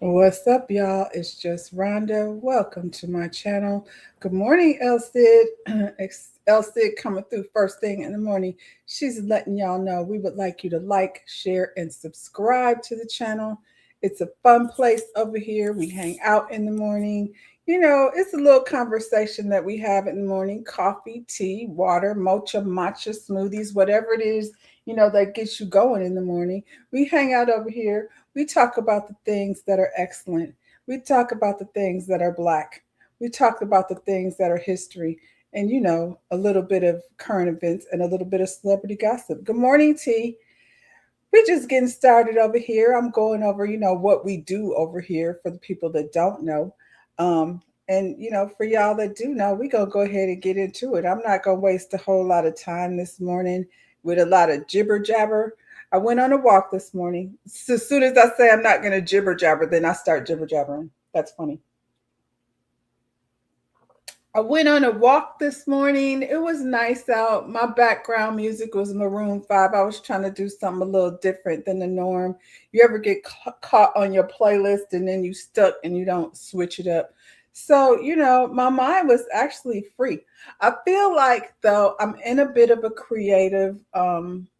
What's up, y'all? It's just Rhonda. Welcome to my channel. Good morning, El Cid. El Cid coming through first thing in the morning. She's letting y'all know we would like you to like, share, and subscribe to the channel. It's a fun place over here. We hang out in the morning. It's a little conversation that we have in the morning: coffee, tea, water, mocha, matcha, smoothies, whatever it is, that gets you going in the morning. We hang out over here. We talk about the things that are excellent. We talk about the things that are black. We talk about the things that are history and, a little bit of current events and a little bit of celebrity gossip. Good morning, T. We're just getting started over here. I'm going over, what we do over here for the people that don't know. And, for y'all that do know, we're going to go ahead and get into it. I'm not going to waste a whole lot of time this morning with a lot of jibber jabber. I went on a walk this morning. So as soon as I say I'm not going to jibber jabber, then I start jibber jabbering. That's funny. I went on a walk this morning. It was nice out. My background music was Maroon 5. I was trying to do something a little different than the norm. You ever get caught on your playlist and then you stuck and you don't switch it up? So, my mind was actually free. I feel like, though, I'm in a bit of a creative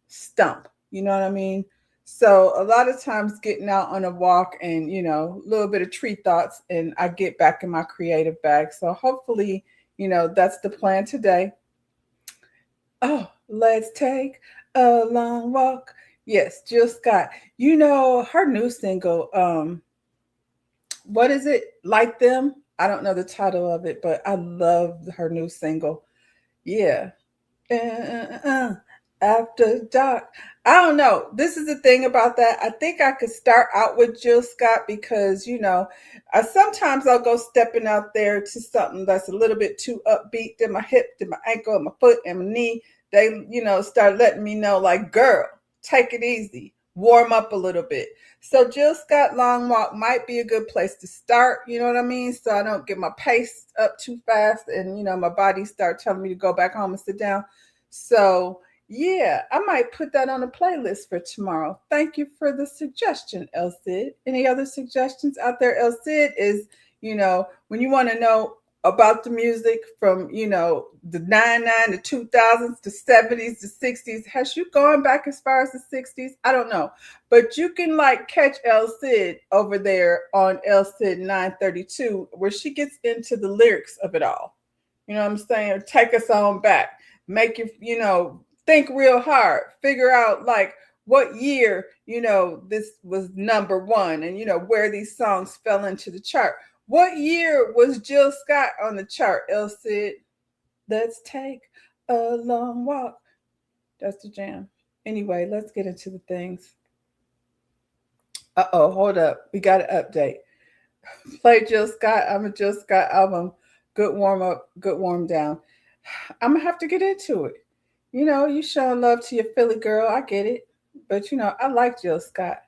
stump. You know what I mean? So, a lot of times getting out on a walk and, a little bit of tree thoughts, and I get back in my creative bag. So, hopefully, that's the plan today. Oh, let's take a long walk. Yes, Jill Scott. Her new single, what is it? Like Them? I don't know the title of it, but I love her new single. Yeah. After dark. I don't know. This is the thing about that. I think I could start out with Jill Scott because, sometimes I'll go stepping out there to something that's a little bit too upbeat. Then my hip, then my ankle, and my foot, and my knee, they, start letting me know, like, girl, take it easy, warm up a little bit. So Jill Scott Long Walk might be a good place to start, you know what I mean? So I don't get my pace up too fast and, my body start telling me to go back home and sit down. So yeah, I might put that on a playlist for tomorrow. Thank you for the suggestion, El Cid. Any other suggestions out there? El Cid is, when you want to know about the music from, the 99, the 2000s, the 70s, the 60s. Has you gone back as far as the 60s? I don't know. But you can like catch El Cid over there on El Cid 932, where she gets into the lyrics of it all. You know what I'm saying? Take us on back. Make you, think real hard, figure out like what year, this was number one and, where these songs fell into the chart. What year was Jill Scott on the chart, El Cid? Let's take a long walk. That's the jam. Anyway, let's get into the things. Uh-oh, hold up. We got an update. Play Jill Scott. I'm a Jill Scott album. Good warm up, good warm down. I'm going to have to get into it. You showing love to your Philly girl. I get it. But, I like Jill Scott.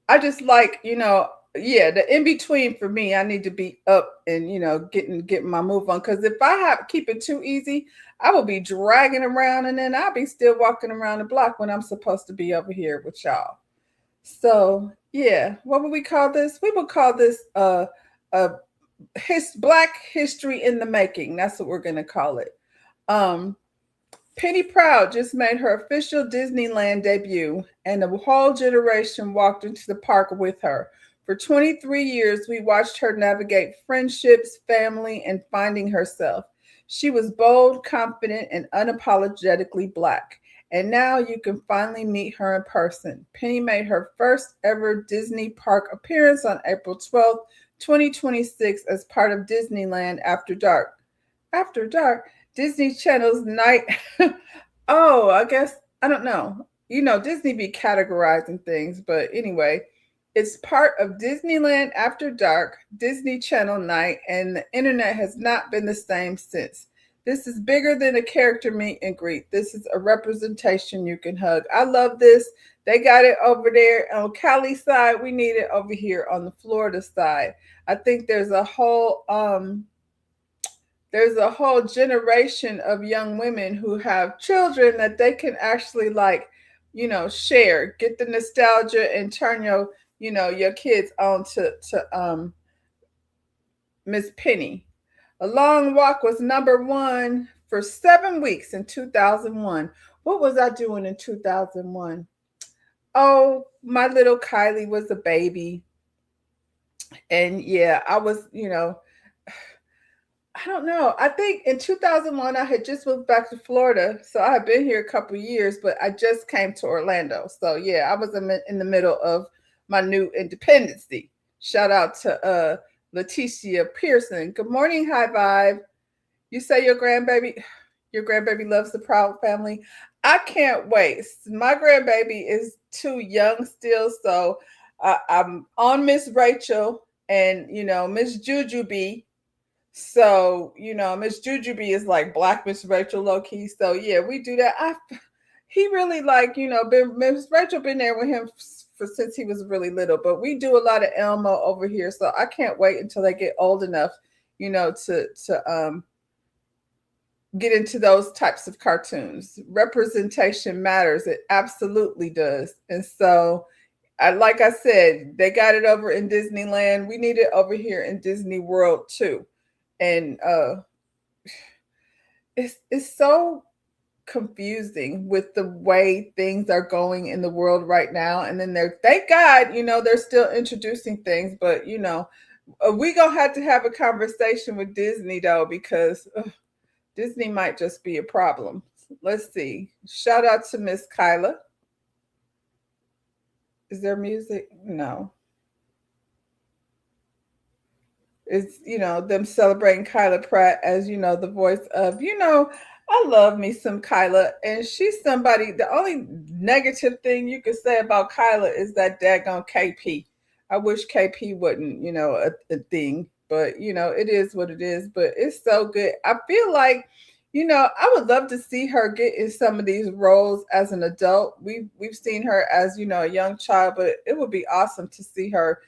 I just like, yeah, the in between for me, I need to be up and, getting my move on. Because if I keep it too easy, I will be dragging around and then I'll be still walking around the block when I'm supposed to be over here with y'all. So, yeah, what would we call this? We would call this Black History in the Making. That's what we're going to call it. Penny Proud just made her official Disneyland debut, and a whole generation walked into the park with her. For 23 years, we watched her navigate friendships, family, and finding herself. She was bold, confident, and unapologetically Black. And now you can finally meet her in person. Penny made her first ever Disney park appearance on April 12th, 2026, as part of Disneyland After Dark. After Dark? Disney Channel's night. Oh, I guess, I don't know. Disney be categorizing things, but anyway, it's part of Disneyland After Dark, Disney Channel night, and the internet has not been the same since. This is bigger than a character meet and greet. This is a representation you can hug. I love this. They got it over there on Cali side. We need it over here on the Florida side. I think there's a whole generation of young women who have children that they can actually like, share, get the nostalgia and turn your, your kids on to Miss Penny. A Long Walk was number one for 7 weeks in 2001. What was I doing in 2001? Oh, my little Kylie was a baby. And yeah, I was, I don't know. I think in 2001, I had just moved back to Florida. So I had been here a couple of years, but I just came to Orlando. So yeah, I was in the middle of my new independency. Shout out to Leticia Pearson. Good morning, High Vibe. You say your grandbaby loves the Proud Family. I can't wait. My grandbaby is too young still, so I'm on Miss Rachel and Miss Jujubee. So Miss Jujubee is like Black Miss Rachel low key. So yeah, we do that. He really like been Miss Rachel been there with him for since he was really little. But we do a lot of Elmo over here, so I can't wait until they get old enough, to get into those types of cartoons. Representation matters. It absolutely does. And so, like I said, they got it over in Disneyland. We need it over here in Disney World too. And it's so confusing with the way things are going in the world right now. And then thank God, they're still introducing things, but we gonna have to have a conversation with Disney though, because Disney might just be a problem. Let's see. Shout out to Miss Kyla. Is there music? No. It's them celebrating Kyla Pratt as the voice of I love me some Kyla, and she's somebody. The only negative thing you could say about Kyla is that daggone KP. I wish KP wasn't a thing, but it is what it is. But it's so good. I feel like I would love to see her get in some of these roles as an adult. We've seen her as a young child, but it would be awesome to see her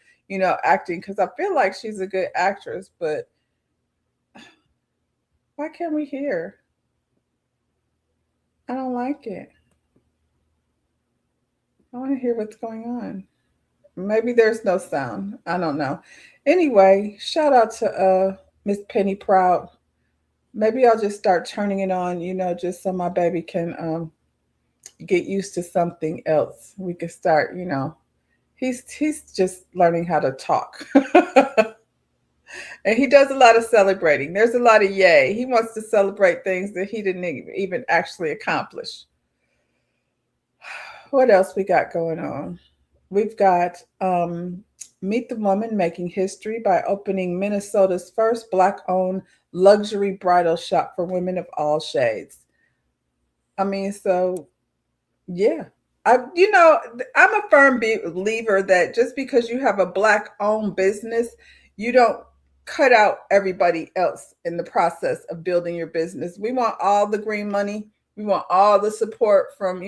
acting, because I feel like she's a good actress. But why can't we hear? I don't like it. I want to hear what's going on. Maybe there's no sound. I don't know. Anyway, shout out to Miss Penny Proud. Maybe I'll just start turning it on, just so my baby can get used to something else. We could start, he's just learning how to talk. And he does a lot of celebrating. There's a lot of yay. He wants to celebrate things that he didn't even actually accomplish. What else we got going on? We've got Meet the Woman making history by opening Minnesota's first Black-owned luxury bridal shop for women of all shades. I mean, so yeah. I'm a firm believer that just because you have a Black-owned business, you don't cut out everybody else in the process of building your business. We want all the green money. We want all the support from,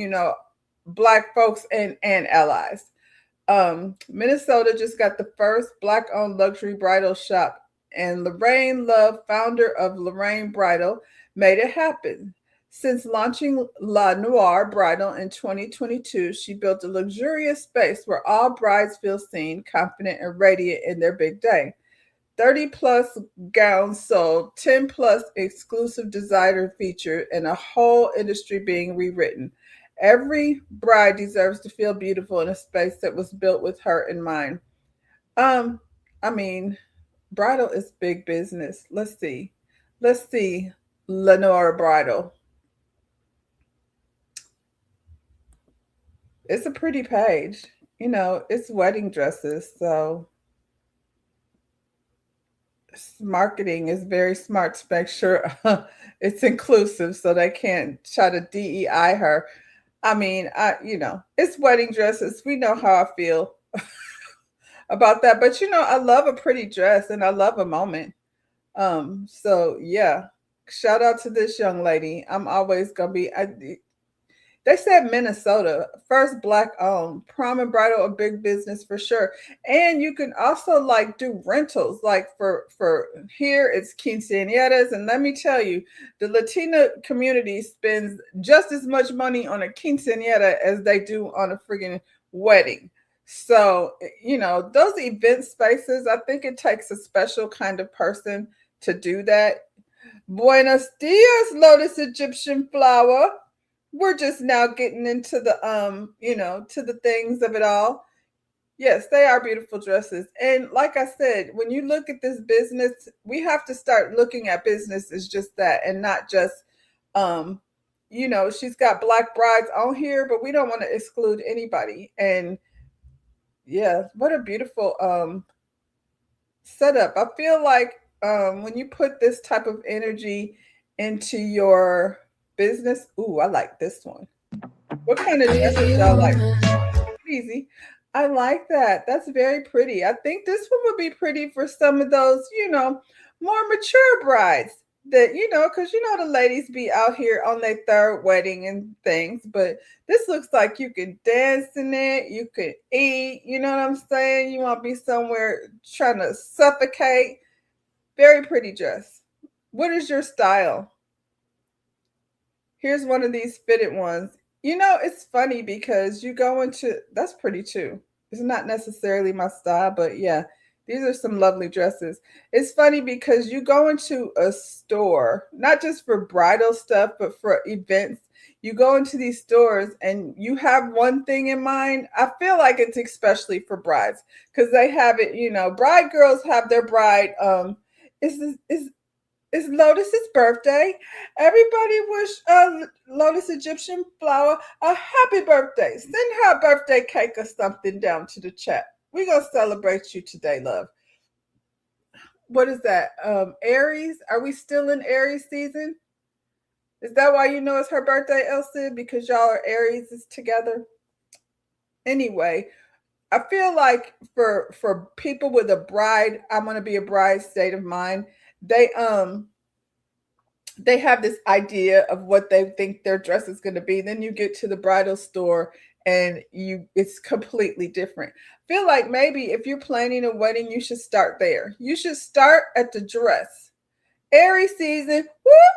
Black folks and allies. Minnesota just got the first Black-owned luxury bridal shop, and Lorraine Love, founder of Lorraine Bridal, made it happen. Since launching La Noire Bridal in 2022, she built a luxurious space where all brides feel seen, confident, and radiant in their big day. 30 plus gowns sold, 10 plus exclusive designer featured, and a whole industry being rewritten. Every bride deserves to feel beautiful in a space that was built with her in mind. Um, I mean, bridal is big business. Let's see. Let's see. Lenora Bridal. It's a pretty page. It's wedding dresses, so marketing is very smart to make sure it's inclusive so they can't try to DEI her. I mean, it's wedding dresses. We know how I feel about that. But I love a pretty dress and I love a moment. So yeah. Shout out to this young lady. I'm always gonna be they said Minnesota, first Black owned. Prom and bridal, a big business for sure. And you can also like do rentals. Like for here, it's quinceañeras. And let me tell you, the Latina community spends just as much money on a quinceañera as they do on a friggin' wedding. So, those event spaces, I think it takes a special kind of person to do that. Buenos dias, Lotus Egyptian flower. We're just now getting into the to the things of it all. Yes, they are beautiful dresses. And like I said, when you look at this business, we have to start looking at business as just that and not just um she's got black brides on here, but we don't want to exclude anybody. And yeah, what a beautiful setup. I feel like when you put this type of energy into your business, ooh, I like this one. What kind of dresses y'all like? Easy. I like that. That's very pretty. I think this one would be pretty for some of those, more mature brides that, because the ladies be out here on their third wedding and things. But this looks like you can dance in it, you could eat, you know what I'm saying? You won't be somewhere trying to suffocate. Very pretty dress. What is your style? Here's one of these fitted ones. It's funny because you go into that's pretty too. It's not necessarily my style, but yeah, these are some lovely dresses. It's funny because you go into a store, not just for bridal stuff, but for events. You go into these stores and you have one thing in mind. I feel like it's especially for brides because they have it, bride girls have their bride. It's Lotus's birthday. Everybody wish Lotus Egyptian flower a happy birthday. Send her a birthday cake or something down to the chat. We're going to celebrate you today, love. What is that? Aries? Are we still in Aries season? Is that why you know it's her birthday, Elsie? Because y'all are Aries is together? Anyway, I feel like for people with a bride, I want to be a bride state of mind. They have this idea of what they think their dress is going to be. Then you get to the bridal store and it's completely different. Feel like maybe if you're planning a wedding, you should start there. You should start at the dress. Aries season. Whoop,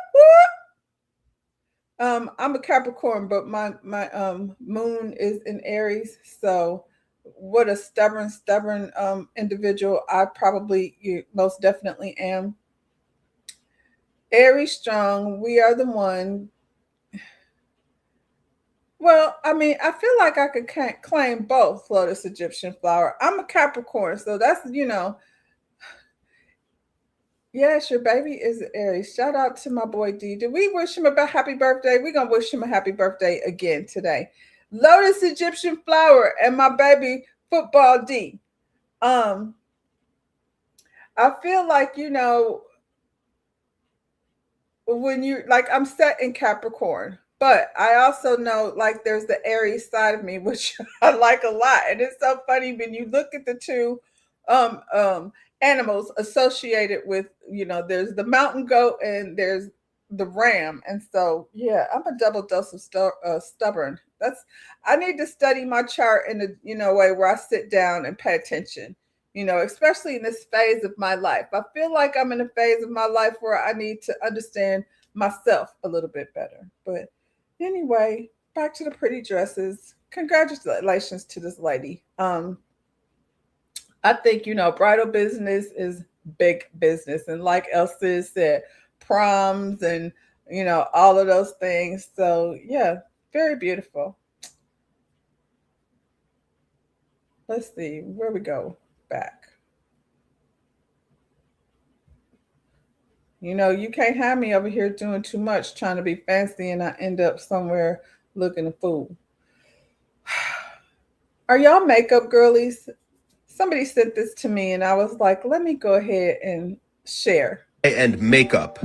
whoop. I'm a Capricorn, but my moon is in Aries. So what a stubborn individual I probably most definitely am. Aries strong. We are the one. Well, I mean, I feel like I could claim both Lotus Egyptian flower. I'm a Capricorn, so that's, yes, your baby is Aries. Shout out to my boy D. Did we wish him a happy birthday? We're going to wish him a happy birthday again today. Lotus Egyptian flower and my baby football D. I feel like, when you like I'm set in Capricorn, but I also know like there's the Aries side of me which I like a lot. And it's so funny when you look at the two um um animals associated with, there's the mountain goat and there's the ram. And so yeah, I'm a double dose of stubborn. That's I need to study my chart in a way where I sit down and pay attention, especially in this phase of my life. I feel like I'm in a phase of my life where I need to understand myself a little bit better. But anyway, back to the pretty dresses. Congratulations to this lady. I think, bridal business is big business. And like Elsie said, proms and, all of those things. So yeah, very beautiful. Let's see where we go back. You can't have me over here doing too much, trying to be fancy, and I end up somewhere looking a fool. Are y'all makeup girlies? Somebody sent this to me, and I was like, let me go ahead and share. And makeup.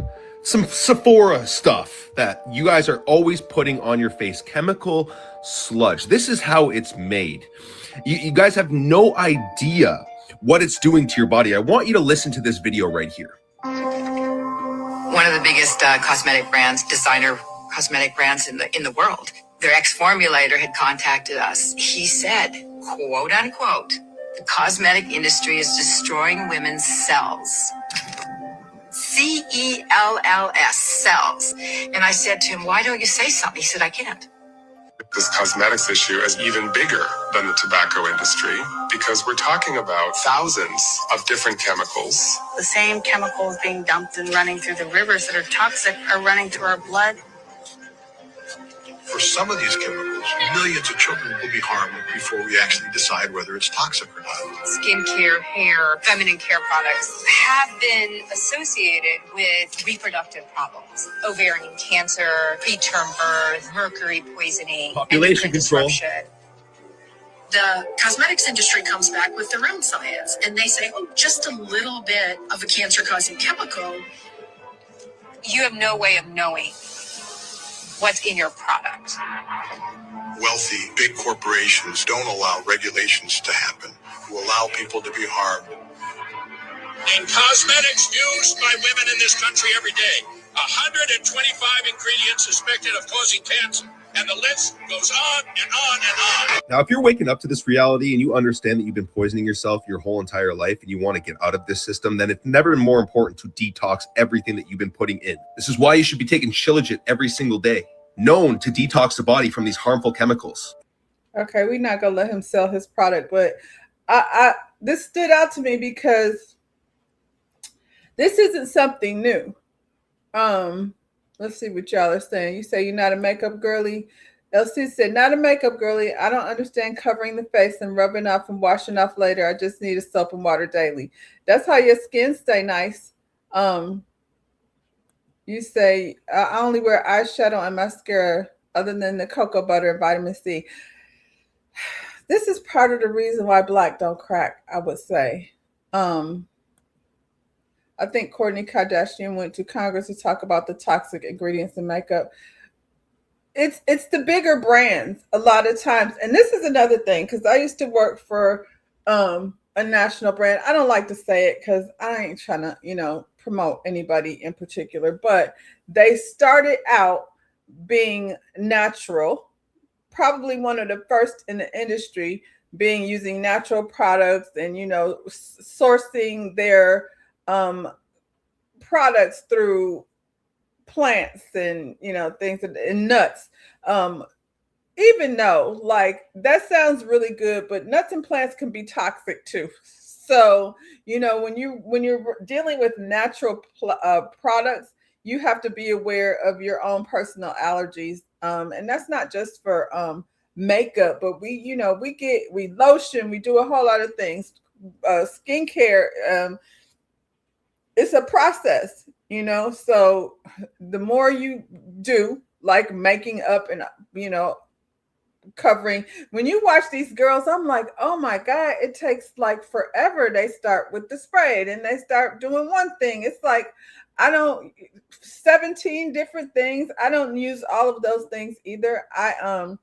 Some Sephora stuff that you guys are always putting on your face. Chemical sludge. This is how it's made. You guys have no idea what it's doing to your body. I want you to listen to this video right here. One of the biggest cosmetic brands, designer cosmetic brands in the world. Their ex-formulator had contacted us. He said, quote unquote, the cosmetic industry is destroying women's cells. cells, cells. And I said to him, why don't you say something? He said, I can't. This cosmetics issue is even bigger than the tobacco industry because we're talking about thousands of different chemicals. The same chemicals being dumped and running through the rivers that are toxic are running through our blood. For some of these chemicals, millions of children will be harmed before we actually decide whether it's toxic or not. Skincare, hair, feminine care products have been associated with reproductive problems. Ovarian cancer, preterm birth, mercury poisoning, Population control. disruption. The cosmetics industry comes back with their own science and they say, oh, just a little bit of a cancer-causing chemical. You have no way of knowing what's in your product. Wealthy, big corporations don't allow regulations to happen, who allow people to be harmed. In cosmetics used by women in this country every day, 125 ingredients suspected of causing cancer. And the list goes on and on and on. Now, if you're waking up to this reality and you understand that you've been poisoning yourself your whole entire life and you want to get out of this system, then it's never more important to detox everything that you've been putting in. This is why you should be taking Shilajit every single day, known to detox the body from these harmful chemicals. Okay, we're not gonna let him sell his product, but I this stood out to me because this isn't something new. Let's see what y'all are saying. You say you're not a makeup girly. LC said, not a makeup girly. I don't understand covering the face and rubbing off and washing off later. I just need a soap and water daily. That's how your skin stay nice. You say, I only wear eyeshadow and mascara other than the cocoa butter and vitamin C. This is part of the reason why black don't crack, I would say. I think Kourtney Kardashian went to Congress to talk about the toxic ingredients in makeup. It's the bigger brands a lot of times. And this is another thing, because I used to work for a national brand. I don't like to say it because I ain't trying to, promote anybody in particular, but they started out being natural, probably one of the first in the industry being using natural products and, sourcing their products through plants and things and nuts. Even though that sounds really good, but nuts and plants can be toxic too. So when you're dealing with natural products, you have to be aware of your own personal allergies, and that's not just for makeup, but we lotion, we do a whole lot of things, skincare. It's a process, so the more you do, like making up and, covering, when you watch these girls, I'm like, oh my God, it takes forever. They start with the spray and they start doing one thing. It's 17 different things. I don't use all of those things either. I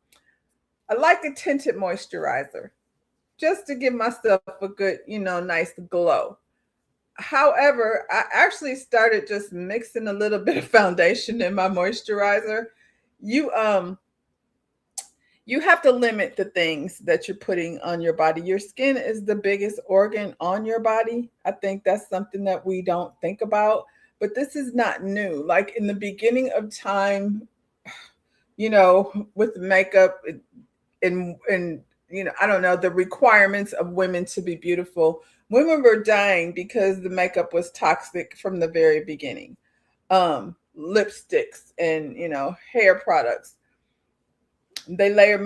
like a tinted moisturizer just to give myself a good, nice glow. However, I actually started just mixing a little bit of foundation in my moisturizer. You have to limit the things that you're putting on your body. Your skin is the biggest organ on your body. I think that's something that we don't think about, but this is not new. Like in the beginning of time, with makeup and I don't know, the requirements of women to be beautiful. Women were dying because the makeup was toxic from the very beginning. Lipsticks and, hair products. They layer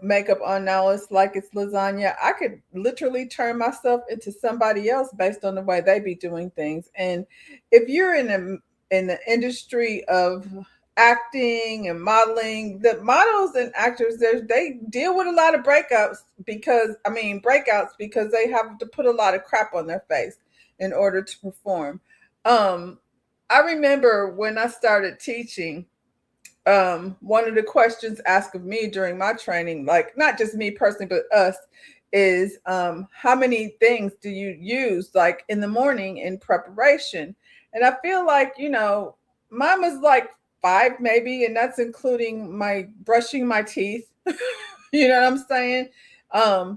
makeup on now. It's like it's lasagna. I could literally turn myself into somebody else based on the way they be doing things. And if you're in the industry of acting and modeling, the models and actors, they deal with a lot of breakouts because they have to put a lot of crap on their face in order to perform. I remember when I started teaching, one of the questions asked of me during my training, like not just me personally, but us, is how many things do you use in the morning in preparation? And I feel like, mine was 5 maybe, and that's including my brushing my teeth. You know what I'm saying? I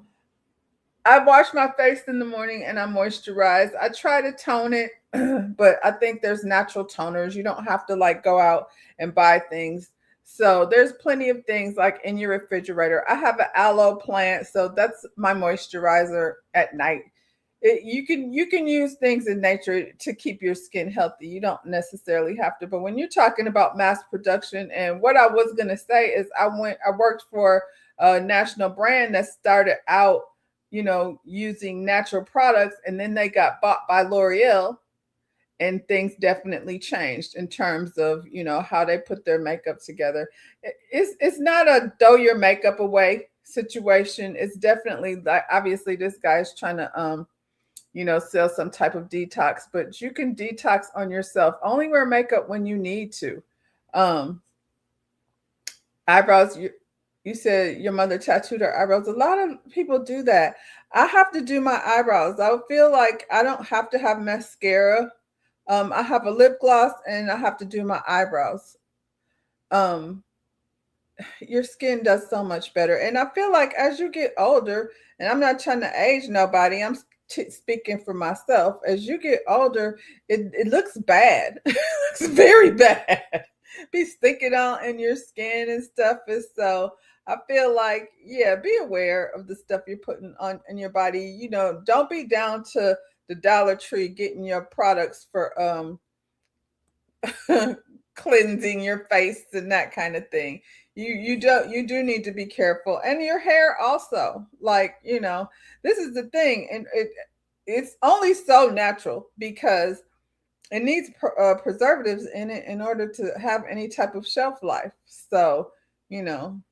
wash my face in the morning and I moisturize. I try to tone it, but I think there's natural toners. You don't have to go out and buy things. So there's plenty of things like in your refrigerator. I have an aloe plant, so that's my moisturizer at night. You can use things in nature to keep your skin healthy. You don't necessarily have to. But when you're talking about mass production, and what I was gonna say is, I worked for a national brand that started out, using natural products, and then they got bought by L'Oreal, and things definitely changed in terms of how they put their makeup together. It's not a throw your makeup away situation. It's definitely, like, obviously this guy's trying to sell some type of detox, but you can detox on yourself. Only wear makeup when you need to. um Eyebrows, you said your mother tattooed her eyebrows. A lot of people do that. I have to do my eyebrows. I feel like I don't have to have mascara. I have a lip gloss, and I have to do my eyebrows. Um, your skin does so much better. And I feel like as you get older, and I'm not trying to age nobody, I'm speaking for myself. As you get older, it looks bad. It looks very bad. Be sticking out in your skin and stuff. And so I feel like, yeah, be aware of the stuff you're putting on in your body. Don't be down to the Dollar Tree getting your products for cleansing your face and that kind of thing. You do need to be careful, and your hair also. Like, this is the thing, and it's only so natural because it needs preservatives in it in order to have any type of shelf life. So,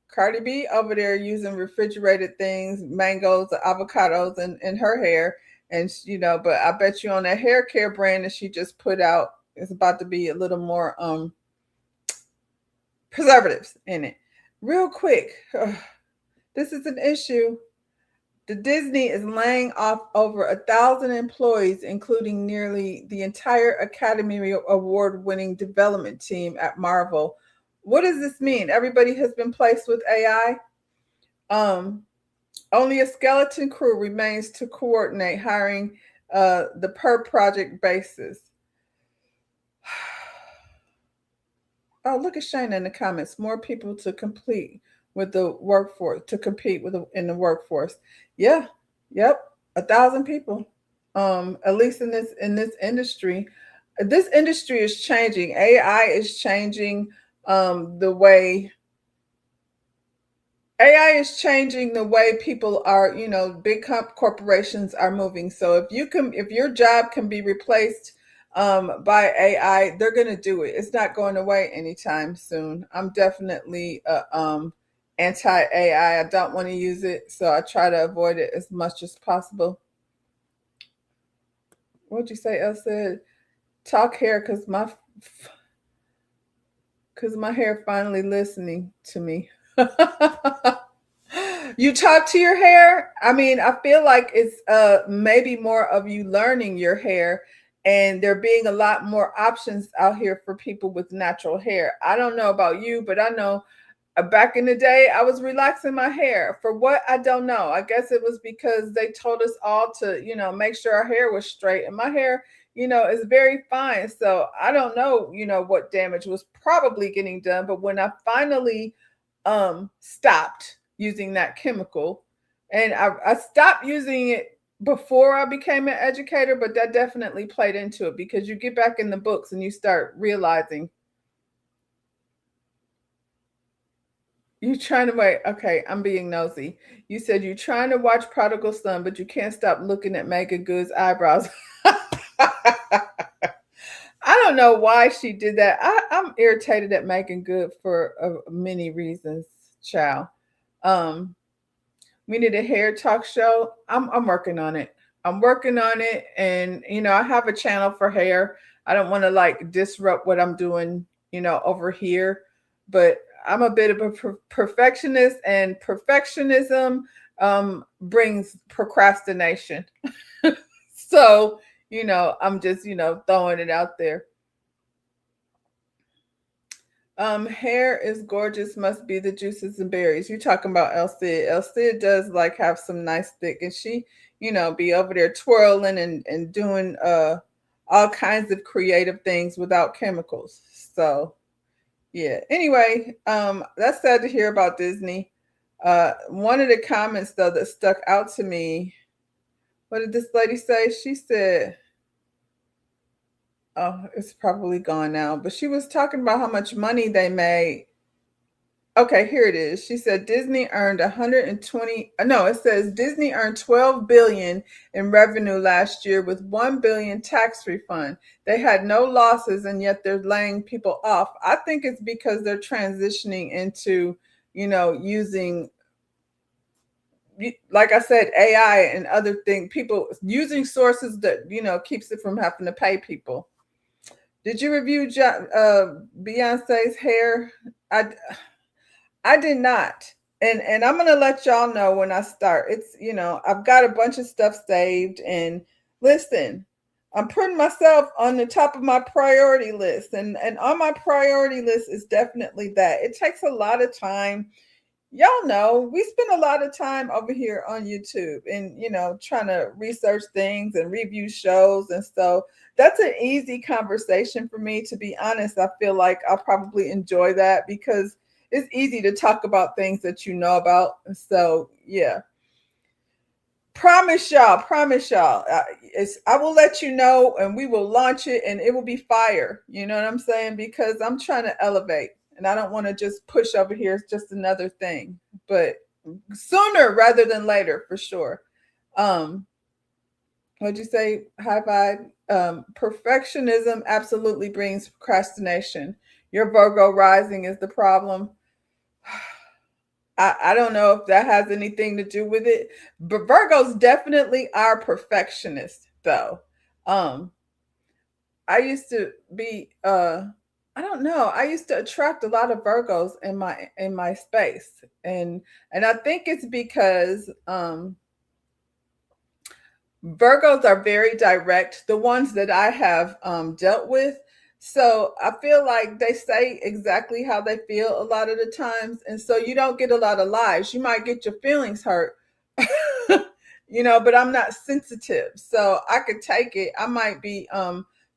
Cardi B over there using refrigerated things, mangoes, avocados, in her hair. And, but I bet you on that hair care brand that she just put out, it's about to be a little more preservatives in it. Real quick, this is an issue. The Disney is laying off over 1,000 employees, including nearly the entire Academy Award-winning development team at Marvel. What does this mean? Everybody has been placed with AI. Only a skeleton crew remains to coordinate hiring the per project basis. Oh, look at Shayna in the comments. More people to complete with the workforce to compete in the workforce. Yeah, yep, 1,000 people. At least in this industry, this industry is changing. AI is changing the way AI is changing the way people are, big corporations are moving. So if your job can be replaced by AI, they're going to do it. It's not going away anytime soon. I'm definitely anti AI. I don't want to use it, so I try to avoid it as much as possible. What'd you say? Elle said, talk hair because my hair finally listening to me. You talk to your hair? I mean, I feel like it's maybe more of you learning your hair, and there being a lot more options out here for people with natural hair. I don't know about you, but I know back in the day, I was relaxing my hair. For what? I don't know. I guess it was because they told us all to, make sure our hair was straight. And my hair, is very fine. So I don't know, what damage was probably getting done. But when I finally stopped using that chemical, and I stopped using it before I became an educator, but that definitely played into it, because you get back in the books and you start realizing. You trying to wait? Okay, I'm being nosy. You said you're trying to watch Prodigal Son, but you can't stop looking at Megan Good's eyebrows. I don't know why she did that. I'm irritated at Megan Good for many reasons, child. Um, we need a hair talk show. I'm working on it. I'm working on it, and I have a channel for hair. I don't want to like disrupt what I'm doing, over here, but I'm a bit of a perfectionist, and perfectionism brings procrastination. So, I'm just, throwing it out there. Hair is gorgeous, must be the juices and berries. You talking about Elsie. Elsie does like have some nice thick, and she, be over there twirling and doing all kinds of creative things without chemicals. So Yeah. Anyway, that's sad to hear about Disney. One of the comments though that stuck out to me, what did this lady say? She said, oh, it's probably gone now, but she was talking about how much money they made. Okay, here it is. She said Disney earned 120, no, it says Disney earned 12 billion in revenue last year with 1 billion tax refund. They had no losses and yet they're laying people off. I think it's because they're transitioning into, using, like I said, AI and other things, people using sources that, keeps it from having to pay people. Did you review Beyonce's hair? I did not. And I'm gonna let y'all know when I start. It's, I've got a bunch of stuff saved, and listen, I'm putting myself on the top of my priority list. And on my priority list is definitely that. It takes a lot of time. Y'all know we spend a lot of time over here on YouTube and, trying to research things and review shows. And so that's an easy conversation for me, to be honest. I feel like I'll probably enjoy that because it's easy to talk about things that you know about. So yeah, promise y'all. I will let you know, and we will launch it, and it will be fire. You know what I'm saying? Because I'm trying to elevate, and I don't want to just push over here. It's just another thing, but sooner rather than later, for sure. What'd you say? High vibe. Perfectionism absolutely brings procrastination. Your Virgo rising is the problem. I don't know if that has anything to do with it, but Virgos definitely are perfectionists, though. I used to be I don't know, I used to attract a lot of Virgos in my space. And I think it's because Virgos are very direct, the ones that I have dealt with. So I feel like they say exactly how they feel a lot of the times. And so you don't get a lot of lies. You might get your feelings hurt, but I'm not sensitive. So I could take it. I might be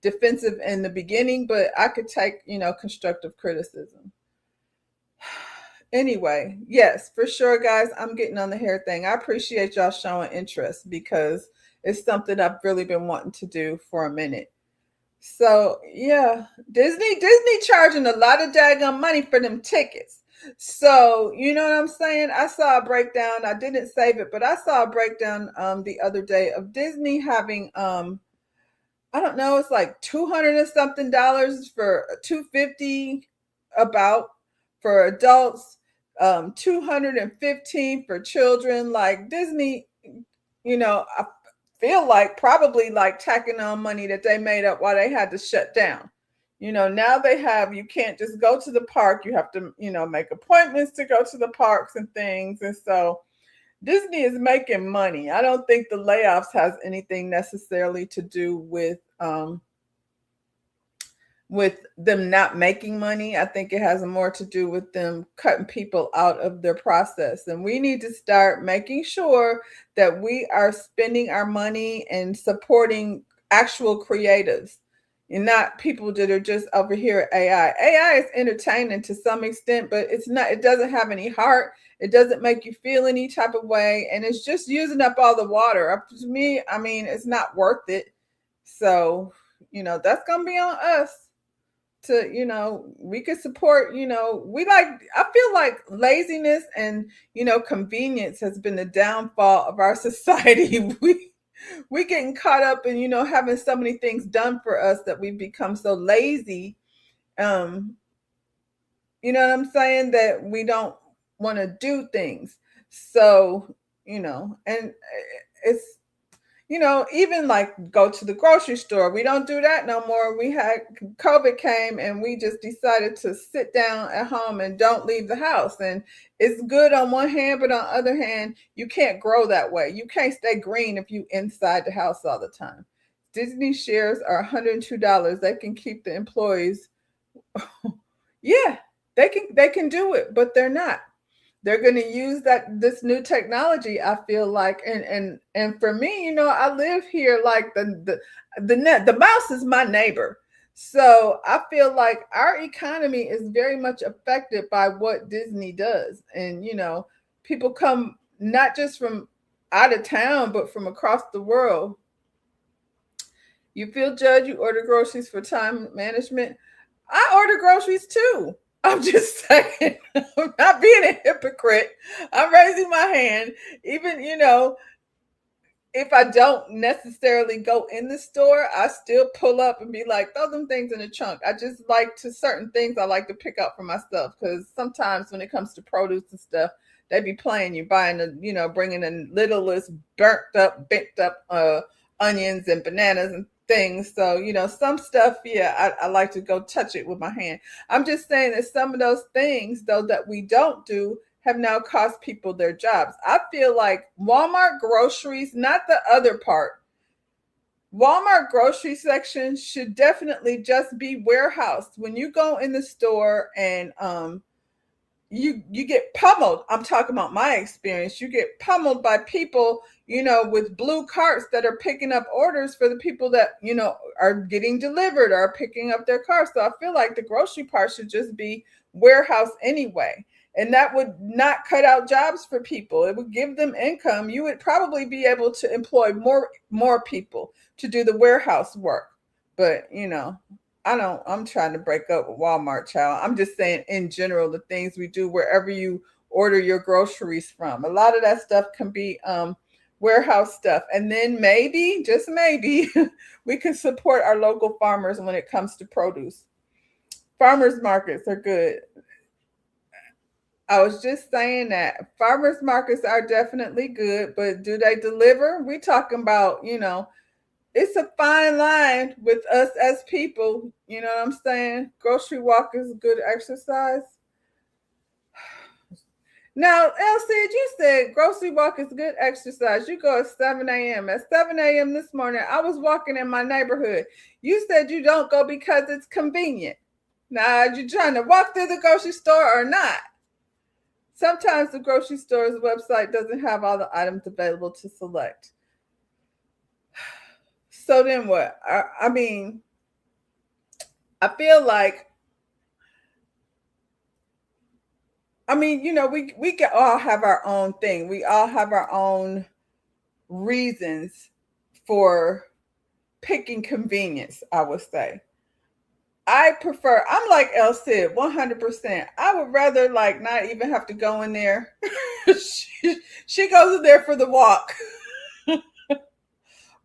defensive in the beginning, but I could take, constructive criticism. Anyway, yes, for sure, guys, I'm getting on the hair thing. I appreciate y'all showing interest because it's something I've really been wanting to do for a minute. So yeah, Disney charging a lot of daggone money for them tickets. So you know what I'm saying? I saw a breakdown. I didn't save it, but I saw a breakdown the other day of Disney having I don't know, it's like 200 and something dollars for 250 about for adults, 215 for children. Like Disney, I feel like probably like tacking on money that they made up while they had to shut down. Now you can't just go to the park. You have to, make appointments to go to the parks and things. And so Disney is making money. I don't think the layoffs has anything necessarily to do with them not making money. I think it has more to do with them cutting people out of their process. And we need to start making sure that we are spending our money and supporting actual creatives and not people that are just over here at AI. AI is entertaining to some extent, but it doesn't have any heart. It doesn't make you feel any type of way. And it's just using up all the water. Up to me, I mean, it's not worth it. So, that's going to be on us to, we could support, I feel like laziness and, convenience has been the downfall of our society. We getting caught up in, having so many things done for us that we've become so lazy. You know what I'm saying? That we don't want to do things. So, and it's, even like go to the grocery store. We don't do that no more. COVID came and we just decided to sit down at home and don't leave the house. And it's good on one hand, but on the other hand, you can't grow that way. You can't stay green if you inside the house all the time. Disney shares are $102. They can keep the employees. Yeah, they can do it, but they're not. They're going to use this new technology, I feel like. And for me, I live here like the mouse is my neighbor. So I feel like our economy is very much affected by what Disney does. And, people come not just from out of town, but from across the world. You feel judged, you order groceries for time management. I order groceries too. I'm just saying, I'm not being a hypocrite. I'm raising my hand. Even, if I don't necessarily go in the store, I still pull up and be like, throw them things in the trunk. I just like to certain things I like to pick up for myself because sometimes when it comes to produce and stuff, they be playing you buying bringing in littlest bent up onions and bananas and things. So, some stuff, yeah, I like to go touch it with my hand. I'm just saying that some of those things, though, that we don't do have now cost people their jobs. I feel like Walmart groceries, not the other part. Walmart grocery section should definitely just be warehouse. When you go in the store and you get pummeled. I'm talking about my experience. You get pummeled by people, with blue carts that are picking up orders for the people that, are getting delivered or picking up their cars. So I feel like the grocery part should just be warehouse anyway. And that would not cut out jobs for people. It would give them income. You would probably be able to employ more people to do the warehouse work. But, I'm trying to break up with Walmart, child. I'm just saying in general, the things we do wherever you order your groceries from. A lot of that stuff can be warehouse stuff. And then maybe, just maybe, we can support our local farmers when it comes to produce. Farmers markets are good. I was just saying that farmers markets are definitely good, but do they deliver? We talking about, it's a fine line with us as people. You know what I'm saying? Grocery walk is good exercise. Now, Elsie, you said grocery walk is good exercise. You go at 7 a.m. At 7 a.m. this morning, I was walking in my neighborhood. You said you don't go because it's convenient. Now, are you trying to walk through the grocery store or not? Sometimes the grocery store's website doesn't have all the items available to select. So then what? I mean, I feel like, we can all have our own thing. We all have our own reasons for picking convenience, I would say. I'm like El Cid, 100%. I would rather like not even have to go in there. she goes in there for the walk.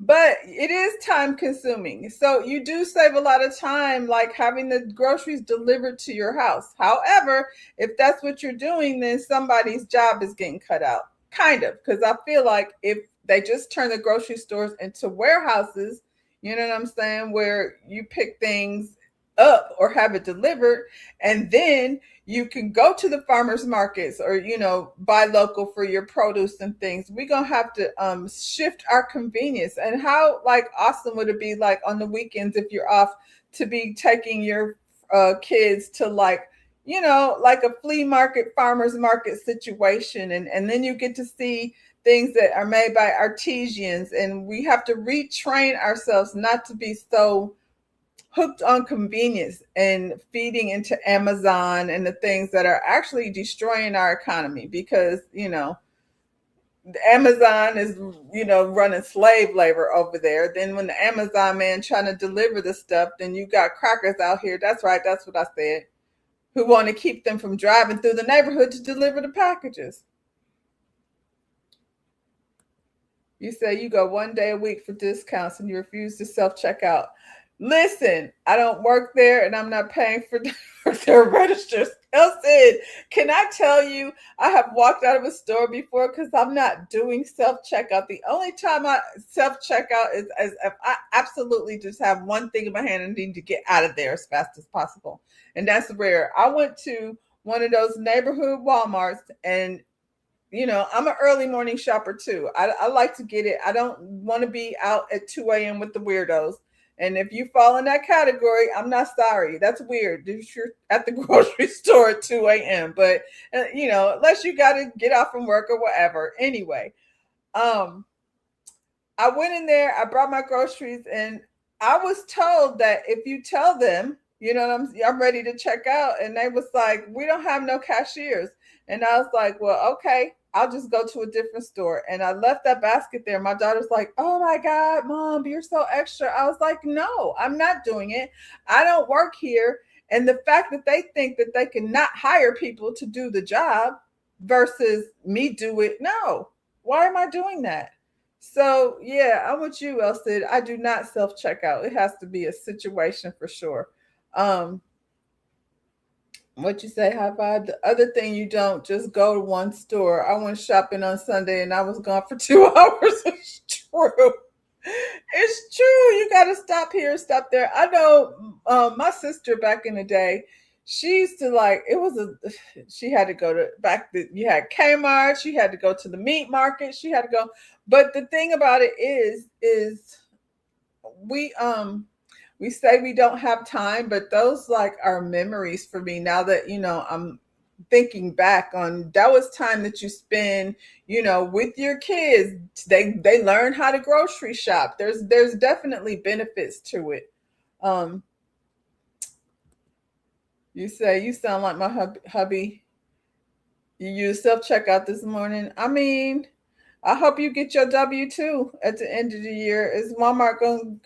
But it is time consuming. So you do save a lot of time, like having the groceries delivered to your house. However, if that's what you're doing, then somebody's job is getting cut out. Kind of. Because I feel like if they just turn the grocery stores into warehouses, you know what I'm saying, where you pick things up or have it delivered, and then you can go to the farmers markets or buy local for your produce and things. We're gonna have to shift our convenience. And how like awesome would it be like on the weekends if you're off to be taking your kids to like a flea market, farmers market situation, and then you get to see things that are made by artisans. And we have to retrain ourselves not to be so hooked on convenience and feeding into Amazon and the things that are actually destroying our economy, because, Amazon is, running slave labor over there. Then when the Amazon man trying to deliver the stuff, then you got crackers out here. That's right. That's what I said. Who want to keep them from driving through the neighborhood to deliver the packages. You say you go 1 day a week for discounts and you refuse to self-checkout. Listen, I don't work there and I'm not paying for their registers. Elsie, can I tell you, I have walked out of a store before because I'm not doing self-checkout. The only time I self-checkout is as if I absolutely just have one thing in my hand and need to get out of there as fast as possible. And that's rare. I went to one of those neighborhood Walmarts, and I'm an early morning shopper too. I like to get it. I don't want to be out at 2 a.m. with the weirdos. And if you fall in that category, I'm not sorry. That's weird. If you're at the grocery store at 2 a.m. But, unless you got to get off from work or whatever. Anyway, I went in there. I brought my groceries, and I was told that if you tell them, I'm ready to check out, and they was like, we don't have no cashiers. And I was like, well, okay, I'll just go to a different store. And I left that basket there. My daughter's like, oh my God, Mom, you're so extra. I was like, no, I'm not doing it. I don't work here. And the fact that they think that they can not hire people to do the job versus me do it, no. Why am I doing that? So yeah, I'm with you, Elsid. I do not self checkout. It has to be a situation for sure. Um, what you say, high five? The other thing, you don't just go to one store. I went shopping on Sunday and I was gone for 2 hours. It's true. It's true. You got to stop here, stop there. I know my sister back in the day, she used to like, she had to go to you had Kmart, she had to go to the meat market, she had to go. But the thing about it is we, we say we don't have time, but those like are memories for me now that, I'm thinking back on that was time that you spend, with your kids. They learn how to grocery shop. There's definitely benefits to it. Um, you say you sound like my hubby. You used self checkout this morning. I mean, I hope you get your W-2 at the end of the year. Is Walmart going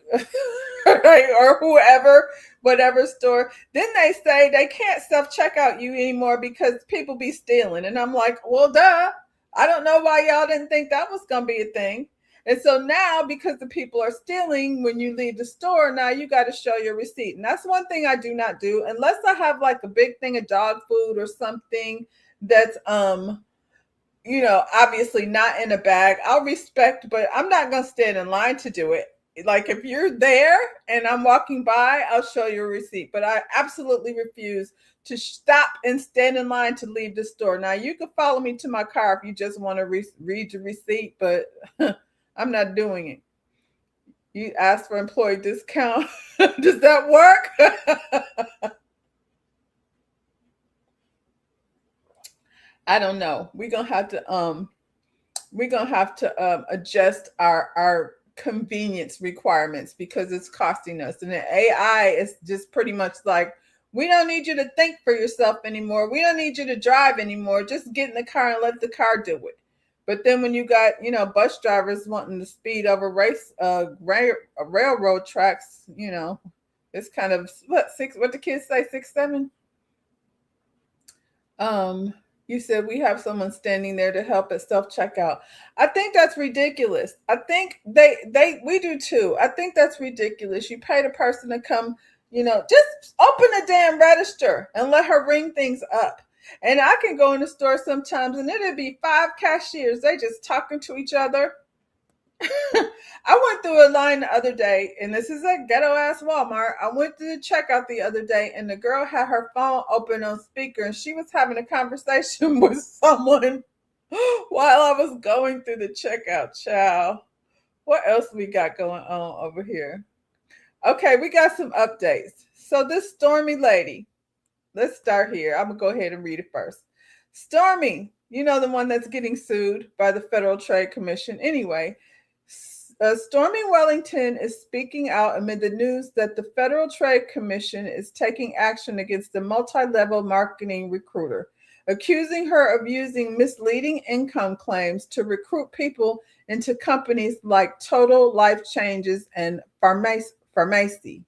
right, or whoever, whatever store? Then they say they can't self-checkout you anymore because people be stealing. And I'm like, well, duh. I don't know why y'all didn't think that was going to be a thing. And so now, because the people are stealing when you leave the store, now you got to show your receipt. And that's one thing I do not do unless I have like a big thing of dog food or something that's obviously not in a bag. I'll respect, but I'm not going to stand in line to do it. Like if you're there and I'm walking by, I'll show you a receipt, but I absolutely refuse to stop and stand in line to leave the store. Now you can follow me to my car if you just want to read the receipt, but I'm not doing it. You ask for employee discount. Does that work? I don't know. We're gonna have to adjust our convenience requirements because it's costing us. And the AI is just pretty much like, we don't need you to think for yourself anymore. We don't need you to drive anymore. Just get in the car and let the car do it. But then when you got, bus drivers wanting to speed over railroad tracks, it's kind of what the kids say, 6, 7. You said we have someone standing there to help at self-checkout. I think that's ridiculous. I think we do too. I think that's ridiculous. You pay the person to come, just open the damn register and let her ring things up. And I can go in the store sometimes and it'll be 5 cashiers. They just talking to each other. I went through a line the other day, and this is a ghetto ass Walmart. I went to the checkout the other day, and the girl had her phone open on speaker, and she was having a conversation with someone while I was going through the checkout. Child, what else we got going on over here? Okay, we got some updates. So this Stormy lady, let's start here. I'm gonna go ahead and read it first. Stormy, the one that's getting sued by the Federal Trade Commission. Anyway. Stormy Wellington is speaking out amid the news that the Federal Trade Commission is taking action against the multi-level marketing recruiter, accusing her of using misleading income claims to recruit people into companies like Total Life Changes and Pharmacy.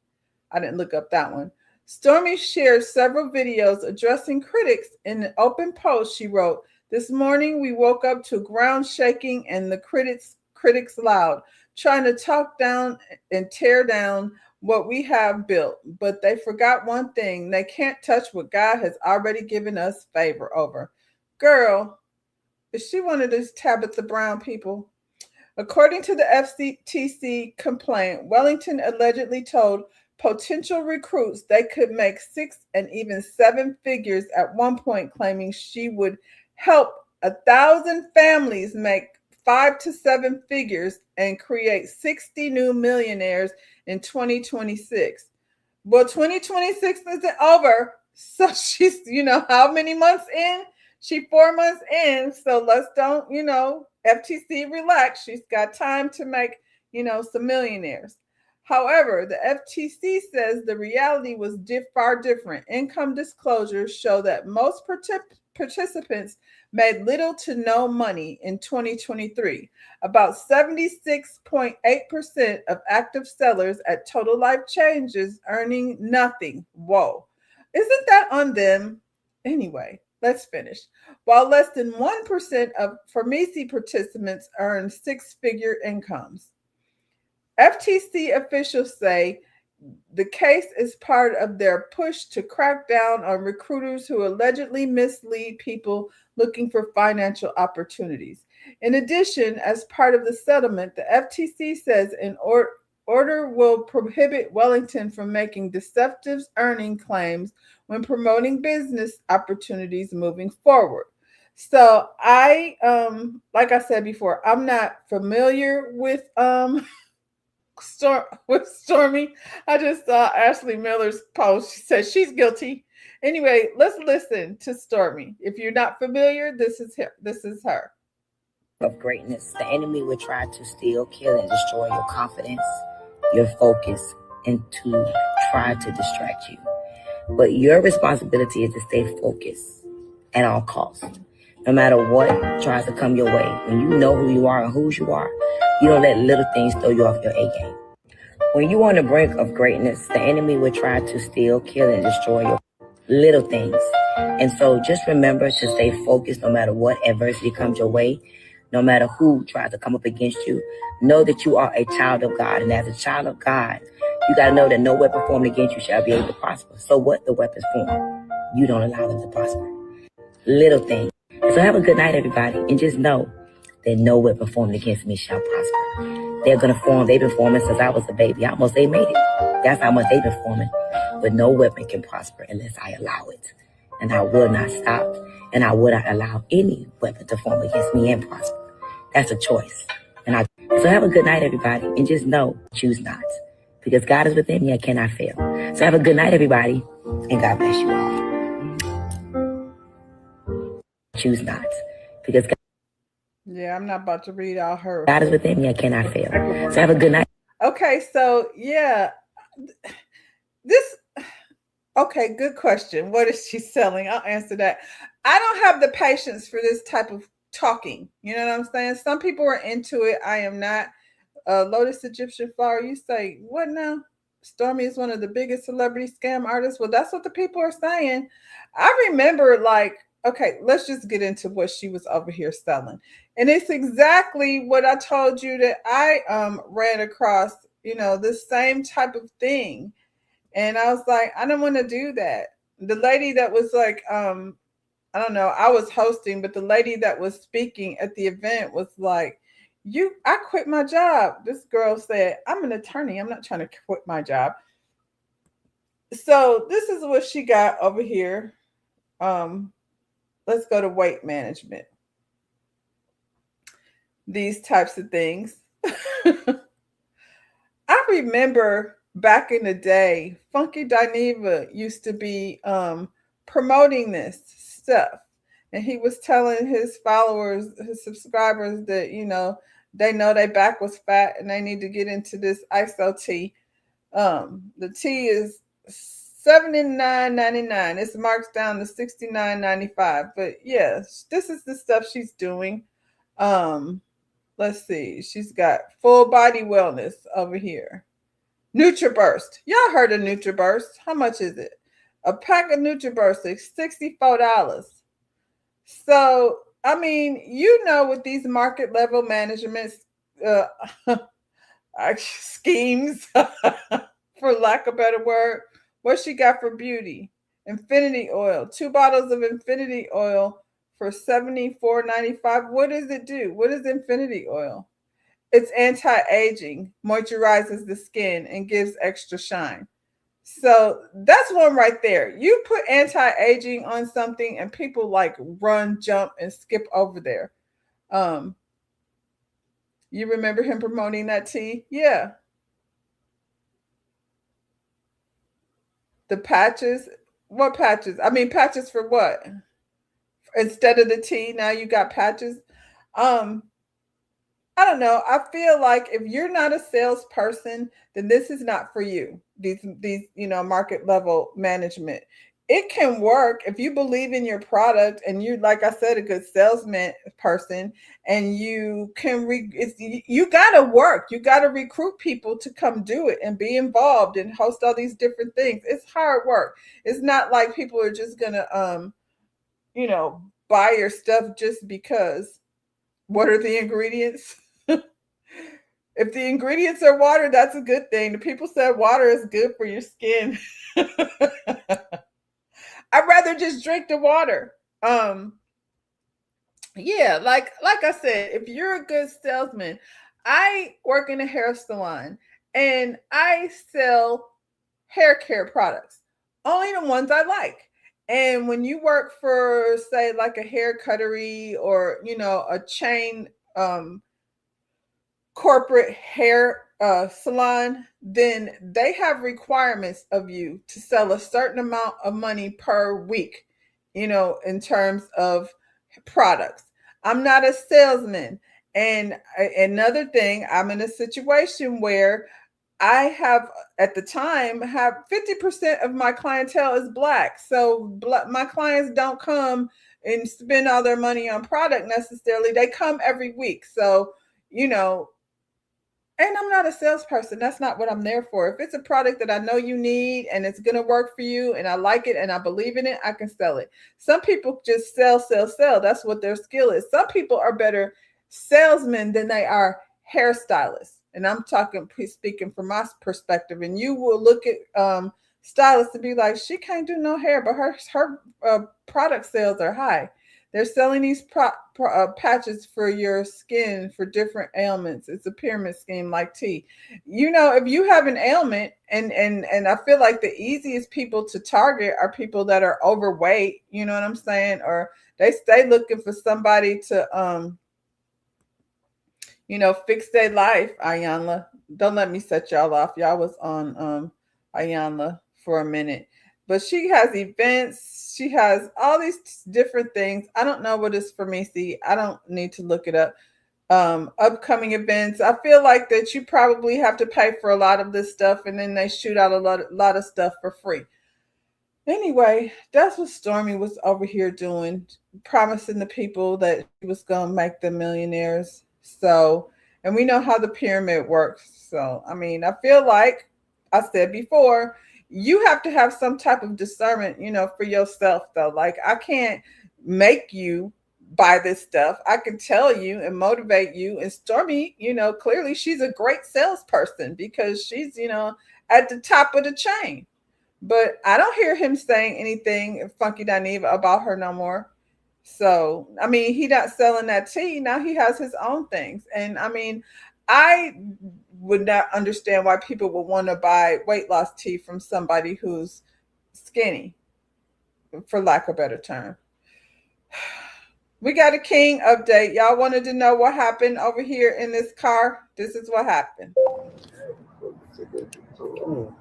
I didn't look up that one. Stormy shared several videos addressing critics. In an open post, she wrote, "This morning we woke up to ground shaking and the critics loud, trying to talk down and tear down what we have built. But they forgot one thing. They can't touch what God has already given us favor over." Girl, is she one of these Tabitha Brown people? According to the FTC complaint, Wellington allegedly told potential recruits they could make 6 and even 7 figures at one point, claiming she would help 1,000 families make 5 to 7 figures and create 60 new millionaires in 2026. Well, 2026 isn't over. So she's, how many months in? She 4 months in. So let's don't, FTC relax. She's got time to make, some millionaires. However, the FTC says the reality was far different. Income disclosures show that most participants made little to no money in 2023. About 76.8% of active sellers at Total Life Changes earning nothing. Whoa. Isn't that on them? Anyway, let's finish. While less than 1% of Pharmacy participants earn six-figure incomes. FTC officials say the case is part of their push to crack down on recruiters who allegedly mislead people looking for financial opportunities. In addition, as part of the settlement, the FTC says an order will prohibit Wellington from making deceptive earning claims when promoting business opportunities moving forward. So like I said before, I'm not familiar with with Stormy. I just saw Ashley Miller's post. She said she's guilty. Anyway, let's listen to Stormy. If you're not familiar, this is her. This is her. Of greatness, the enemy will try to steal, kill, and destroy your confidence, your focus, and to try to distract you. But your responsibility is to stay focused at all costs. No matter what tries to come your way, when you know who you are and whose you are, you don't let little things throw you off your A game. When you're on the brink of greatness, the enemy will try to steal, kill, and destroy your little things. And so just remember to stay focused no matter what adversity comes your way, no matter who tries to come up against you. Know that you are a child of God. And as a child of God, you got to know that no weapon formed against you shall be able to prosper. So what the weapons form, you don't allow them to prosper. Little things. So have a good night, everybody. And just know that no weapon formed against me shall prosper. They're going to form. They've been forming since I was a baby. Almost they made it. That's how much they've been forming. But no weapon can prosper unless I allow it. And I will not stop. And I will not allow any weapon to form against me and prosper. That's a choice. So have a good night, everybody. And just know, choose not. Because God is within me, I cannot fail. So have a good night, everybody. And God bless you all. Choose not. Because God, yeah, I'm not about to read all her. God is within me, I cannot fail. So have a good night. Okay, so yeah. Okay, good question. What is she selling? I'll answer that. I don't have the patience for this type of talking. You know what I'm saying? Some people are into it. I am not. Lotus Egyptian Flower, you say, what now? Stormy is one of the biggest celebrity scam artists. Well, that's what the people are saying. I remember, like, okay, let's just get into what she was over here selling. And it's exactly what I told you that I ran across, this same type of thing. And I was like, I don't want to do that. The lady that was like, I don't know, I was hosting, but the lady that was speaking at the event was like, I quit my job. This girl said, I'm an attorney. I'm not trying to quit my job. So this is what she got over here. Let's go to weight management. These types of things. I remember back in the day, Funky Dineva used to be promoting this stuff. And he was telling his followers, his subscribers that, they know their back was fat and they need to get into this ISO tea. The tea is $79.99. It's marked down to $69.95. But yes, this is the stuff she's doing. Let's see. She's got full body wellness over here. NutriBurst. Y'all heard of NutriBurst? How much is it? A pack of NutriBurst is $64. So, I mean, with these market level management schemes, for lack of a better word, what she got for beauty? Infinity oil. 2 bottles of Infinity oil for $74.95. What does it do? What is Infinity oil? It's anti-aging, moisturizes the skin, and gives extra shine. So that's one right there. You put anti-aging on something and people like run, jump, and skip over there. You remember him promoting that tea? Yeah. The patches. What patches? I mean, patches for what? Instead of the tea, now you got patches. I I don't know. I feel like if you're not a salesperson, then this is not for you. These, market level management. It can work if you believe in your product and you, like I said, a good salesman person, and you can you got to work. You got to recruit people to come do it and be involved and host all these different things. It's hard work. It's not like people are just gonna buy your stuff just because. What are the ingredients? If the ingredients are water, that's a good thing. The people said water is good for your skin. I'd rather just drink the water. Yeah, like I said, if you're a good salesman, I work in a hair salon and I sell hair care products, only the ones I like. And when you work for, say, like a hair cuttery or a chain corporate hair salon, then they have requirements of you to sell a certain amount of money per week, in terms of products. I'm not a salesman. And another thing, I'm in a situation where I have, at the time, have 50% of my clientele is Black. So my clients don't come and spend all their money on product necessarily. They come every week. So, and I'm not a salesperson. That's not what I'm there for. If it's a product that I know you need and it's going to work for you and I like it and I believe in it, I can sell it. Some people just sell, sell, sell. That's what their skill is. Some people are better salesmen than they are hairstylists. And I'm speaking from my perspective. And you will look at stylists to be like, she can't do no hair, but her product sales are high. They're selling these patches for your skin for different ailments. It's a pyramid scheme like tea. If you have an ailment, and I feel like the easiest people to target are people that are overweight, you know what I'm saying? Or they stay looking for somebody to, fix their life. Ayanla, don't let me set y'all off. Y'all was on Ayanla for a minute. But she has events. She has all these different things. I don't know what is for me. See, I don't need to look it up. Upcoming events. I feel like that you probably have to pay for a lot of this stuff, and then they shoot out a lot of stuff for free. Anyway, that's what Stormy was over here doing, promising the people that she was going to make them millionaires. So, and we know how the pyramid works. So, I mean, I feel like I said before, you have to have some type of discernment, for yourself, though. Like, I can't make you buy this stuff. I can tell you and motivate you. And Stormy, clearly she's a great salesperson because she's, at the top of the chain. But I don't hear him saying anything funky Dineva about her no more. So, I mean, he not selling that tea. Now he has his own things. And I mean, I would not understand why people would want to buy weight loss tea from somebody who's skinny, for lack of a better term. We got a King update. Y'all wanted to know what happened over here in this car. This is what happened. All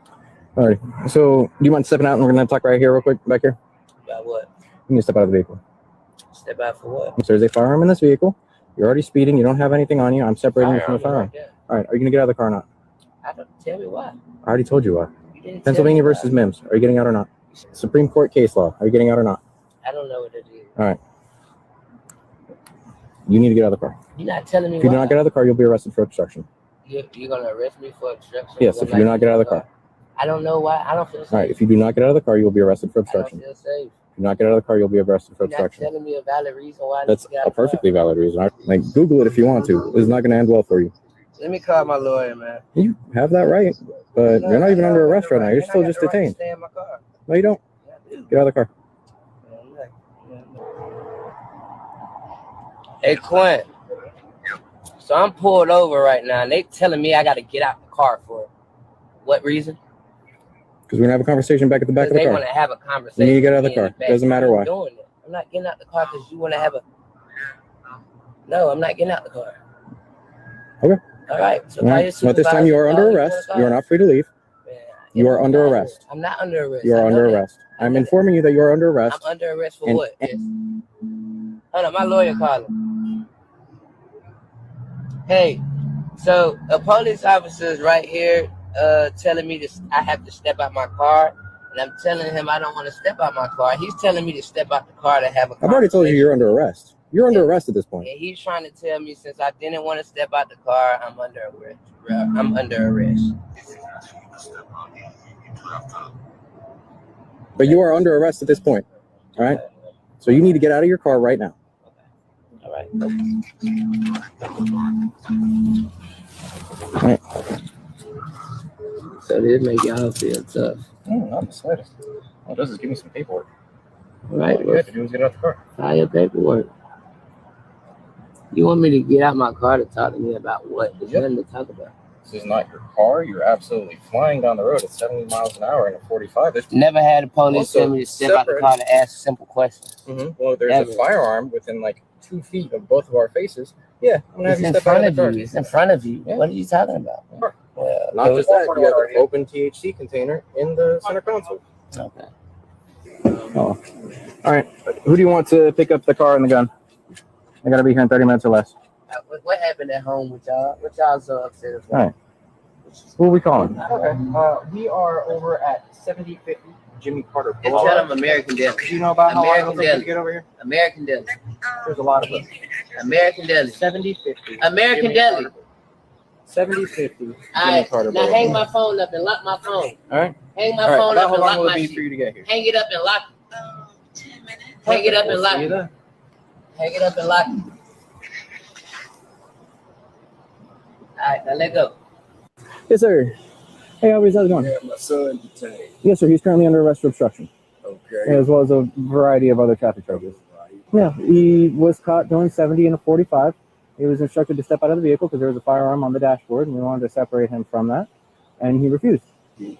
right. So, do you mind stepping out and we're going to talk right here real quick back here? About what? You need to step out of the vehicle. Step out for what? So there's a firearm in this vehicle. You're already speeding. You don't have anything on you. I'm separating you from the firearm. Right. All right. Are you going to get out of the car or not? I don't tell me why. I already told you why. You didn't Pennsylvania tell me versus Mims. Are you getting out or not? Supreme Court case law. Are you getting out or not? I don't know what it is. All right. You need to get out of the car. You're not telling me If you why. do not get out of the car, you'll be arrested for obstruction. You're going to arrest me for obstruction? Yes, if you do not get out of the car. I don't know why. I don't feel safe. All right. If you do not get out of the car, you'll be arrested for obstruction. I don't feel safe. If you do not get out of the car, you'll be arrested for obstruction. You're not telling me a valid reason why I need That's to get out a of the car. perfectly valid reason. Like, Google it if you want to. It's not going to end well for you. Let me call my lawyer, man. You have that right, but you're not even under arrest right now. You're still just detained. Stay in my car. No, you don't. Get out of the car. Hey, Quinn. So I'm pulled over right now, and they telling me I got to get out the car for what reason? Because we're going to have a conversation back at the back of the They car. want to have a conversation. You need to get out of the car. Doesn't matter why. I'm not getting out the car because you want to have a... No, I'm not getting out the car. Okay. All right. So, All right. So at this time, you are under arrest. You are not free to leave. You are under arrest. I'm not under arrest. You are under arrest. I'm informing you that you are under arrest. I'm under arrest for what? Hold on, my lawyer calling. Hey, so a police officer is right here telling me I have to step out my car, and I'm telling him I don't want to step out my car. He's telling me to step out the car to have a conversation. I've already told you you're under arrest. You're under arrest at this point. And he's trying to tell me since I didn't want to step out the car, I'm under arrest. I'm under arrest. But you are under arrest at this point. All right? So you need to get out of your car right now. All right. All right. So this make y'all feel tough. Not the slightest. All it does is give me some paperwork. All right. All you have to do is get out the car. File your paperwork. You want me to get out my car to talk to me about what? There's nothing to talk about. This is not your car. You're absolutely flying down the road at 70 miles an hour in a 45. There's Never had a police tell me to step out the car to ask simple questions. Well, there's a firearm within like 2 feet of both of our faces. Yeah, I'm gonna have you step out of the car. It's in front of you. Yeah. What are you talking about? Well, not just that. You have an open THC container in the center console. Okay. Oh. All right. Who do you want to pick up the car and the gun? I gotta be here in 30 minutes or less. What happened at home with y'all? What y'all so upset about? All right. Who are we calling? Okay. We are over at 7050 Jimmy Carter And Boulevard. tell them American Deli. Do you know about how long it'll American take Deli. to get over here? American Deli. There's a lot of them. American Deli. 7050. American Jimmy Deli. Carter. 7050 Jimmy All right. Carter Now Boulevard. hang my phone up and lock my phone. All right. Hang my All right. phone up How and long lock will it my be shit. for you to get here? Hang it up and lock it. Hang it up and lock See you it. there. Hang it up and lock it. All right, now let go. Yes, sir. Hey, Albert, how's it going? Yeah, my son detained. Yes, sir. He's currently under arrest for obstruction, Okay. as well as a variety of other traffic charges. Right. Yeah, he was caught doing 70 in a 45. He was instructed to step out of the vehicle because there was a firearm on the dashboard, and we wanted to separate him from that, and he refused. Did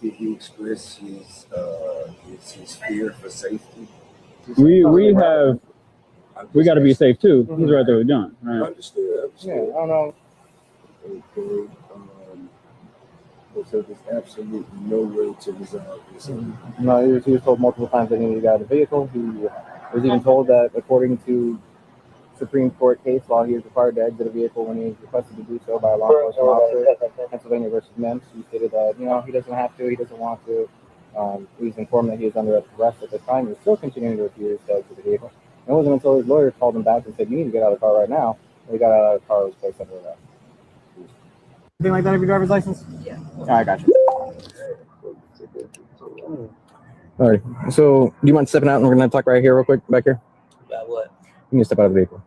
he express his fear for safety? We got to be safe too. He's right there with John. Right. Understood. Yeah, I don't know. Okay. So there's absolutely no way to resolve this. No, he was told multiple times that he needed to get out of the vehicle. He was even told that, according to Supreme Court case law, he is required to exit a vehicle when he is requested to do so by a law enforcement officer. Pennsylvania versus Mims, he stated that he doesn't have to, he doesn't want to. He was informed that he was under arrest at the time. He was still continuing to refuse to exit the vehicle. And it wasn't until his lawyer called him back and said, "You need to get out of the car right now." And he got out of the car and was placed under arrest. Anything like that of your driver's license? Yeah. I got you. All right. So, do you mind stepping out and we're going to talk right here, real quick, back here? About what? You need to step out of the vehicle.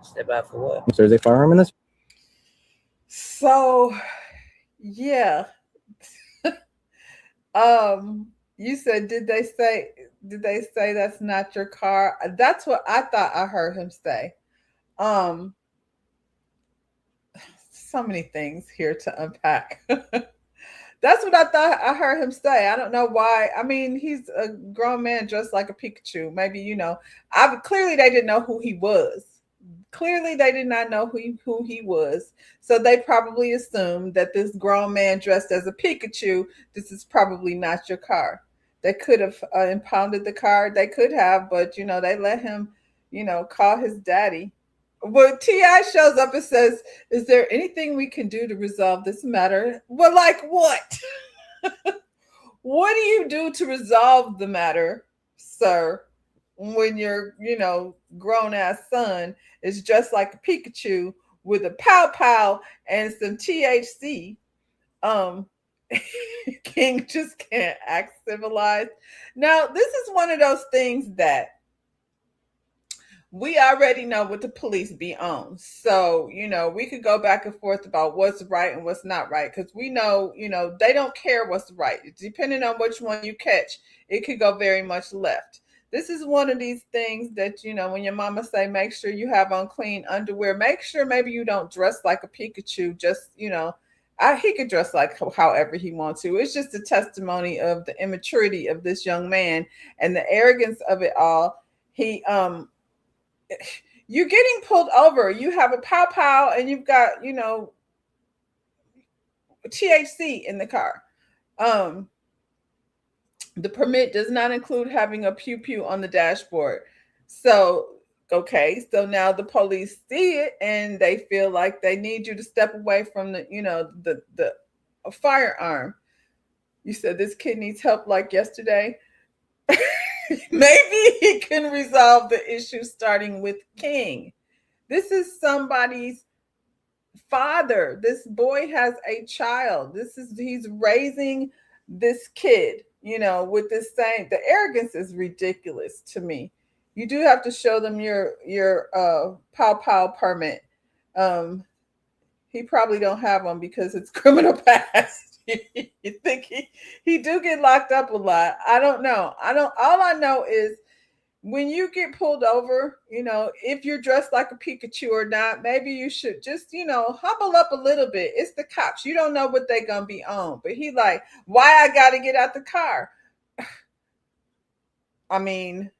Step out for what? So, there's a firearm in this? So, yeah. You said, did they say that's not your car? That's what I thought I heard him say. So many things here to unpack. That's what I thought I heard him say. I don't know why. I mean, he's a grown man dressed like a Pikachu. Maybe, clearly they didn't know who he was. Clearly they did not know who he was. So they probably assumed that this grown man dressed as a Pikachu, this is probably not your car. They could have impounded the car. They could have, but, they let him, call his daddy. Well, T.I. shows up and says, "Is there anything we can do to resolve this matter?" Well, like what? What do you do to resolve the matter, sir, when your, grown-ass son is just like a Pikachu with a pow-pow and some THC? King just can't act civilized. Now, this is one of those things that we already know what the police be on. So, we could go back and forth about what's right and what's not right. Because we know, they don't care what's right. Depending on which one you catch, it could go very much left. This is one of these things that, when your mama say, make sure you have on clean underwear, make sure maybe you don't dress like a Pikachu. Just, he could dress like however he wants to. It's just a testimony of the immaturity of this young man and the arrogance of it all. You're getting pulled over. You have a pow and you've got, THC in the car. The permit does not include having a pew on the dashboard. So Okay, so now the police see it and they feel like they need you to step away from the a firearm. You said this kid needs help like yesterday. Maybe he can resolve the issue starting with King. This is somebody's father. This boy has a child. He's raising this kid, with this same the arrogance is ridiculous to me. You do have to show them your pow pow permit. Um he probably don't have one because it's criminal past. You think he do get locked up a lot. I don't know. All I know is when you get pulled over, if you're dressed like a Pikachu or not, maybe you should just, humble up a little bit. It's the cops. You don't know what they're going to be on. But he like, why I got to get out the car? I mean,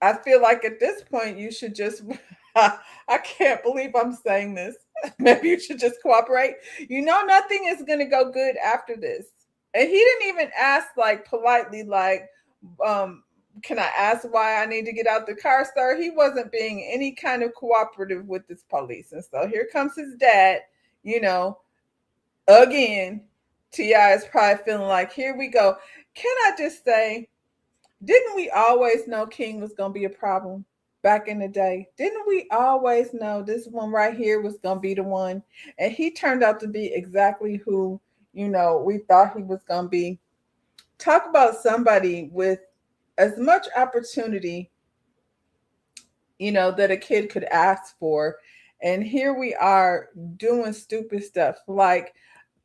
I feel like at this point you should just, I can't believe I'm saying this. Maybe you should just cooperate. Nothing is going to go good after this. And he didn't even ask like politely, like, can I ask why I need to get out the car, sir? He wasn't being any kind of cooperative with this police. And so here comes his dad, again. T.I. is probably feeling like, here we go. Can I just say, didn't we always know King was going to be a problem back in the day? Didn't we always know this one right here was going to be the one? And he turned out to be exactly who, we thought he was going to be. Talk about somebody with as much opportunity, that a kid could ask for. And here we are doing stupid stuff. Like,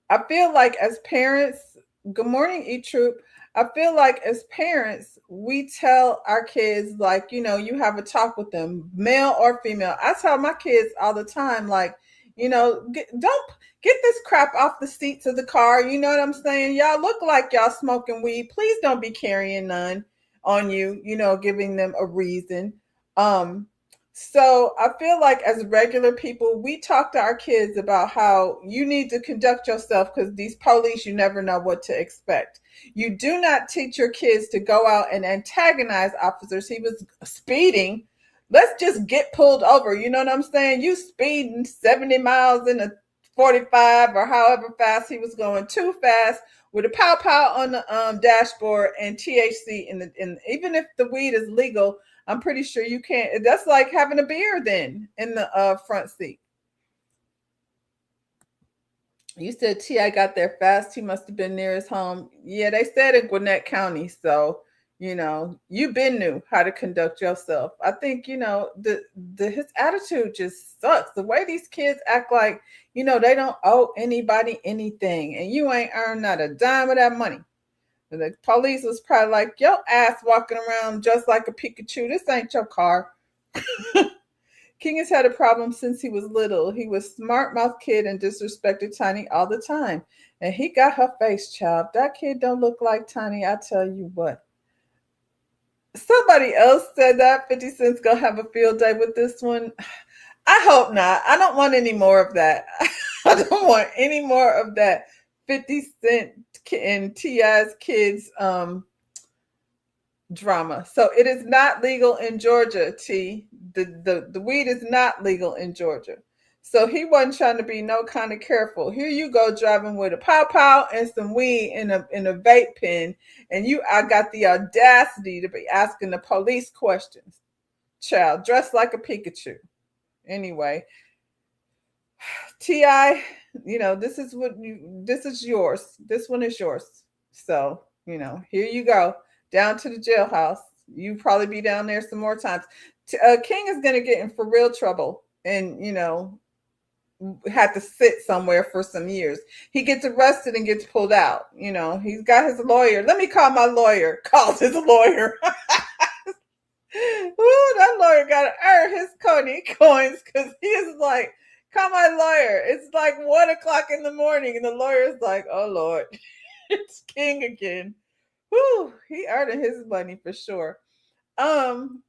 I feel like as parents, good morning, E-Troop. I feel like as parents, we tell our kids, like, you have a talk with them, male or female. I tell my kids all the time, like, don't get this crap off the seats of the car. You know what I'm saying? Y'all look like y'all smoking weed. Please don't be carrying none on you, giving them a reason. So I feel like as regular people, we talk to our kids about how you need to conduct yourself because these police, you never know what to expect. You do not teach your kids to go out and antagonize officers. He was speeding. Let's just get pulled over. You know what I'm saying? You speeding 70 miles in a 45 or however fast he was going, too fast, with a pow pow on the dashboard and THC in even if the weed is legal, I'm pretty sure you can't. That's like having a beer then in the front seat. You said T.I. got there fast. He must have been near his home. Yeah, they said in Gwinnett County. So, you been knew how to conduct yourself. I think, his attitude just sucks. The way these kids act like, they don't owe anybody anything. And you ain't earned not a dime of that money. The police was probably like, your ass walking around just like a Pikachu. This ain't your car. King has had a problem since he was little. He was smart mouth kid and disrespected Tiny all the time. And he got her face, child. That kid don't look like Tiny, I tell you what. Somebody else said that 50 Cent's gonna have a field day with this one. I hope not. I don't want any more of that. I don't want any more of that 50 Cent and T.I.'s kids drama. So it is not legal in Georgia, T. The weed is not legal in Georgia. So he wasn't trying to be no kind of careful. Here you go driving with a pow pow and some weed in a vape pen, and I got the audacity to be asking the police questions. Child, dressed like a Pikachu. Anyway, T.I., this is yours. This one is yours. So, here you go. Down to the jailhouse. You probably be down there some more times. King is going to get in for real trouble and, had to sit somewhere for some years. He gets arrested and gets pulled out. He's got his lawyer. Let me call my lawyer. Calls his lawyer. Ooh, that lawyer got to earn his Coney coins because he is like, call my lawyer. It's like 1:00 in the morning and the lawyer's like, oh, Lord, it's King again. Whew, he earned his money for sure.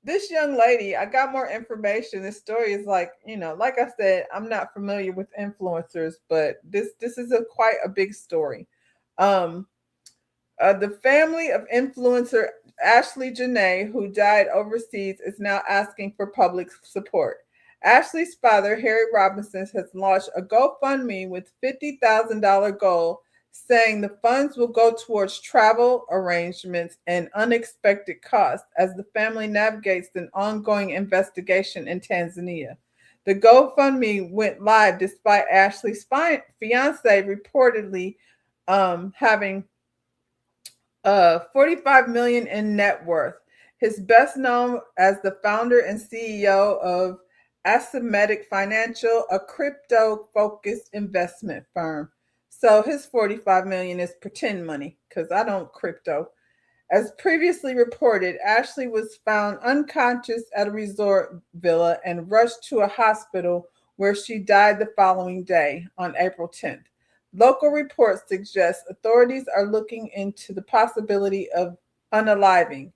This young lady, I got more information. This story is like, like I said, I'm not familiar with influencers, but this is quite a big story. The family of influencer Ashley Janae, who died overseas, is now asking for public support. Ashley's father, Harry Robinson, has launched a GoFundMe with $50,000 goal, saying the funds will go towards travel arrangements and unexpected costs as the family navigates an ongoing investigation in Tanzania. The GoFundMe went live despite Ashley's fiance reportedly having 45 million in net worth. His best known as the founder and CEO of Asymmetric Financial, a crypto-focused investment firm. So his 45 million is pretend money because I don't crypto. As previously reported, Ashley was found unconscious at a resort villa and rushed to a hospital where she died the following day on April 10th. Local reports suggest authorities are looking into the possibility of unaliving,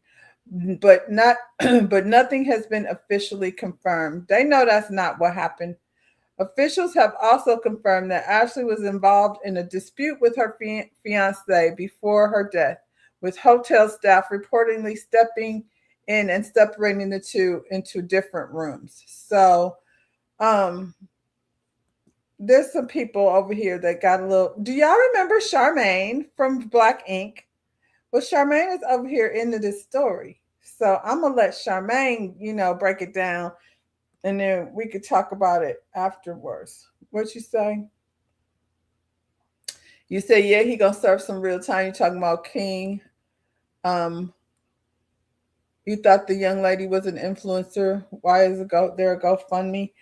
but nothing has been officially confirmed. They know that's not what happened. Officials have also confirmed that Ashley was involved in a dispute with her fiance before her death, with hotel staff reportedly stepping in and separating the two into different rooms. So, there's some people over here that got a little. Do y'all remember Charmaine from Black Ink? Well, Charmaine is over here into this story. So I'm going to let Charmaine, break it down, and then we could talk about it afterwards. What you say? You say, yeah, he going to serve some real time. You're talking about King. You thought the young lady was an influencer. Why is there a GoFundMe?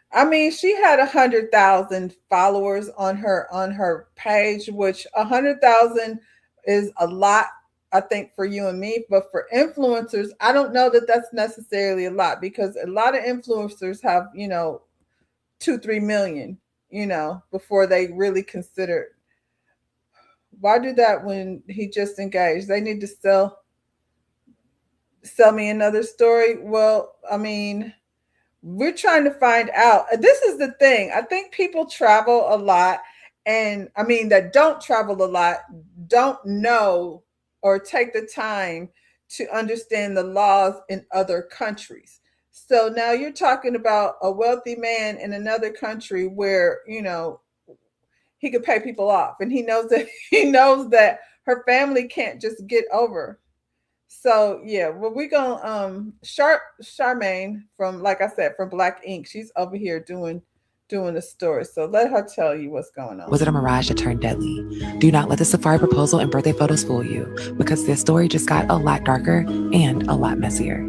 I mean, she had 100,000 followers on her page, which 100,000 is a lot, I think, for you and me. But for influencers, I don't know that that's necessarily a lot, because a lot of influencers have, 2-3 million, before they really consider. Why do that when he just engaged? They need to sell me another story. Well, I mean, we're trying to find out. This is the thing. I think people travel a lot, and that don't travel a lot don't know or take the time to understand the laws in other countries. So now you're talking about a wealthy man in another country where, he could pay people off, and he knows that her family can't just get over. So yeah, well, we're gonna Charmaine from, like I said, from Black Ink. She's over here doing the story. So let her tell you what's going on. Was it a mirage that turned deadly? Do not let the safari proposal and birthday photos fool you, because this story just got a lot darker and a lot messier.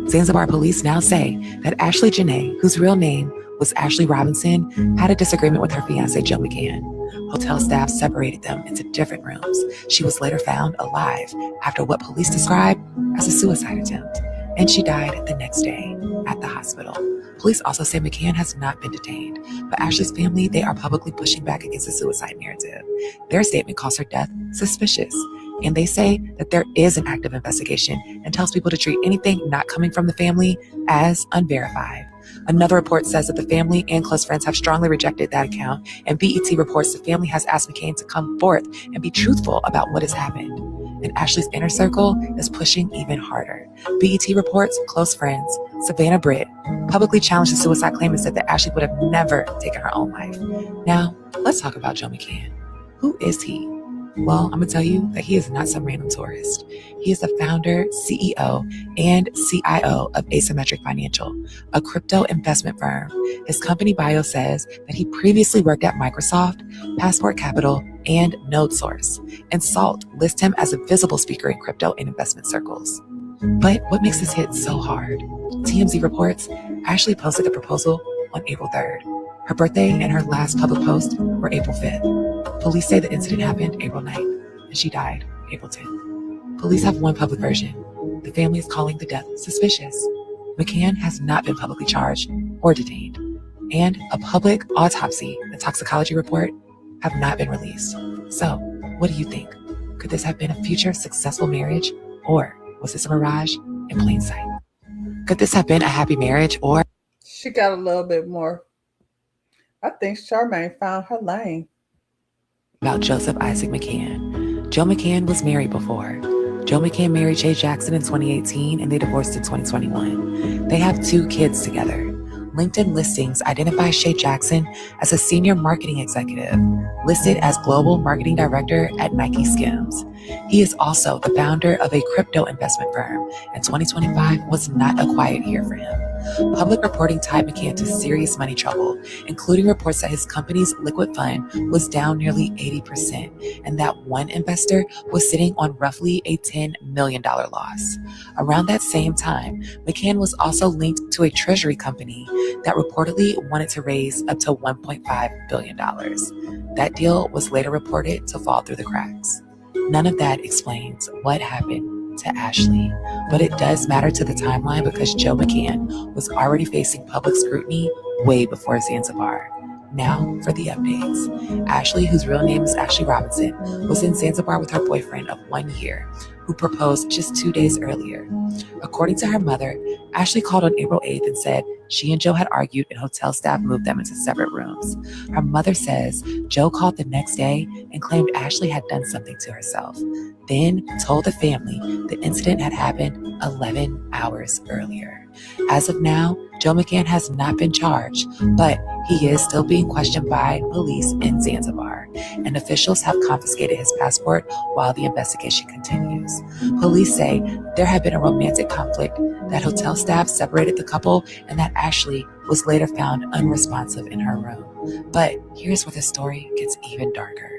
Zanzibar police now say that Ashley Janae, whose real name was Ashley Robinson, had a disagreement with her fiance, Joe McCann. Hotel staff separated them into different rooms. She was later found alive after what police described as a suicide attempt, and she died the next day at the hospital. Police also say McCann has not been detained, but Ashley's family, they are publicly pushing back against the suicide narrative. Their statement calls her death suspicious, and they say that there is an active investigation and tells people to treat anything not coming from the family as unverified. Another report says that the family and close friends have strongly rejected that account, and BET reports the family has asked McCann to come forth and be truthful about what has happened. And Ashley's inner circle is pushing even harder. BET reports close friends, Savannah Britt, publicly challenged the suicide claim and said that Ashley would have never taken her own life. Now, let's talk about Joe McCann. Who is he? Well, I'm going to tell you that he is not some random tourist. He is the founder, CEO, and CIO of Asymmetric Financial, a crypto investment firm. His company bio says that he previously worked at Microsoft, Passport Capital, and NodeSource, and Salt lists him as a visible speaker in crypto and investment circles. But what makes this hit so hard? TMZ reports Ashley posted the proposal on April 3rd. Her birthday and her last public post were April 5th. Police say the incident happened April 9th, and she died April 10th. Police have one public version. The family is calling the death suspicious. McCann has not been publicly charged or detained, and a public autopsy and toxicology report have not been released. So, what do you think? Could this have been a future successful marriage, or was this a mirage in plain sight? Could this have been a happy marriage, or... She got a little bit more. I think Charmaine found her lane. About Joseph Isaac McCann. Joe McCann was married before. Joe McCann married Shay Jackson in 2018 and they divorced in 2021. They have 2 kids together. LinkedIn listings identify Shay Jackson as a senior marketing executive, listed as global marketing director at Nike Skims. He is also the founder of a crypto investment firm, and 2025 was not a quiet year for him. Public reporting tied McCann to serious money trouble, including reports that his company's liquid fund was down nearly 80%, and that one investor was sitting on roughly a $10 million loss. Around that same time, McCann was also linked to a treasury company that reportedly wanted to raise up to $1.5 billion. That deal was later reported to fall through the cracks. None of that explains what happened to Ashley, but it does matter to the timeline because Joe McCann was already facing public scrutiny way before Zanzibar. Now for the updates. Ashley, whose real name is Ashley Robinson, was in Zanzibar with her boyfriend of 1 year, who proposed just 2 days earlier. According to her mother, Ashley called on April 8th and said she and Joe had argued and hotel staff moved them into separate rooms. Her mother says Joe called the next day and claimed Ashley had done something to herself, then told the family the incident had happened 11 hours earlier. As of now, Joe McCann has not been charged, but he is still being questioned by police in Zanzibar, and officials have confiscated his passport while the investigation continues. Police say there had been a romantic conflict, that hotel staff separated the couple, and that Ashley was later found unresponsive in her room. But here's where the story gets even darker.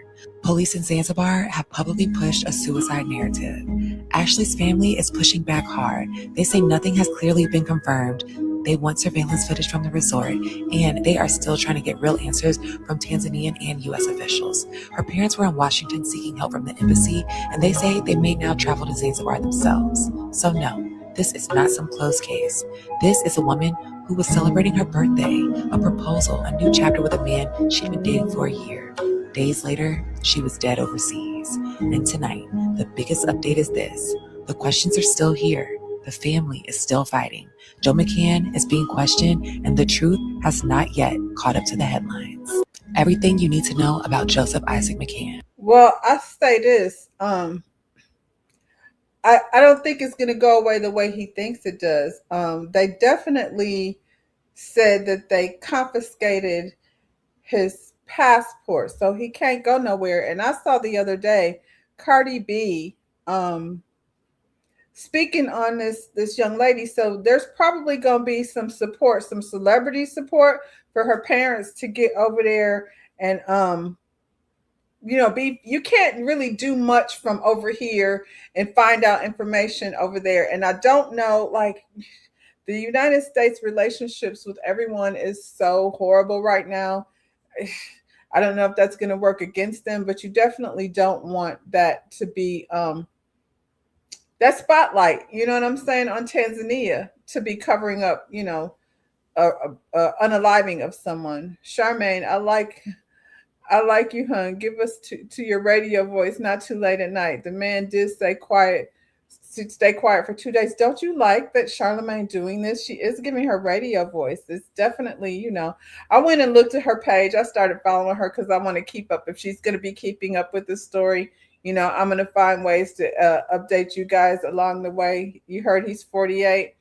Police in Zanzibar have publicly pushed a suicide narrative. Ashley's family is pushing back hard. They say nothing has clearly been confirmed. They want surveillance footage from the resort, and they are still trying to get real answers from Tanzanian and U.S. officials. Her parents were in Washington seeking help from the embassy, and they say they may now travel to Zanzibar themselves. So no, this is not some closed case. This is a woman who was celebrating her birthday, a proposal, a new chapter with a man she'd been dating for a year. Days later, she was dead overseas. And tonight, the biggest update is this. The questions are still here. The family is still fighting. Joe McCann is being questioned, and the truth has not yet caught up to the headlines. Everything you need to know about Joseph Isaac McCann. Well, I say this. I don't think it's going to go away the way he thinks it does. They definitely said that they confiscated his passport, so he can't go nowhere. And I saw the other day Cardi B speaking on this young lady. So there's probably going to be some support, some celebrity support for her parents to get over there and you can't really do much from over here and find out information over there. And I don't know, like, the United States relationships with everyone is so horrible right now. I don't know if that's going to work against them, but you definitely don't want that to be that spotlight, you know what I'm saying, on Tanzania to be covering up, unaliving of someone. Charmaine, I like you, hun. Give us to your radio voice, not too late at night. The man did stay quiet for 2 days. Don't you like that Charlemagne doing this? She is giving her radio voice. It's definitely, I went and looked at her page. I started following her because I want to keep up. If she's going to be keeping up with the story, I'm going to find ways to update you guys along the way. You heard he's 48.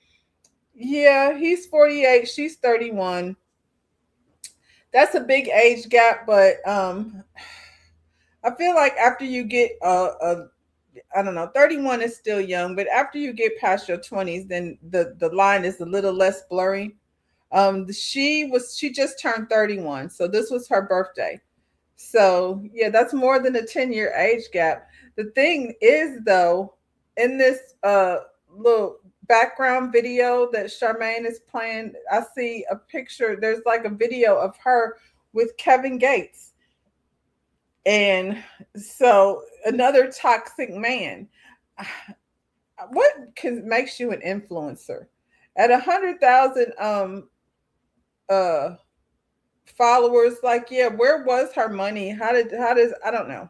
Yeah, he's 48. She's 31. That's a big age gap, but I feel like after you get I don't know, 31 is still young, but after you get past your 20s, then the line is a little less blurry. She just turned 31, so this was her birthday. So yeah, that's more than a 10-year age gap. The thing is, though, in this little background video that Charmaine is playing, I see a picture. There's like a video of her with Kevin Gates. And so another toxic man. What makes you an influencer? At 100,000 followers, like, yeah, where was her money? How does I don't know.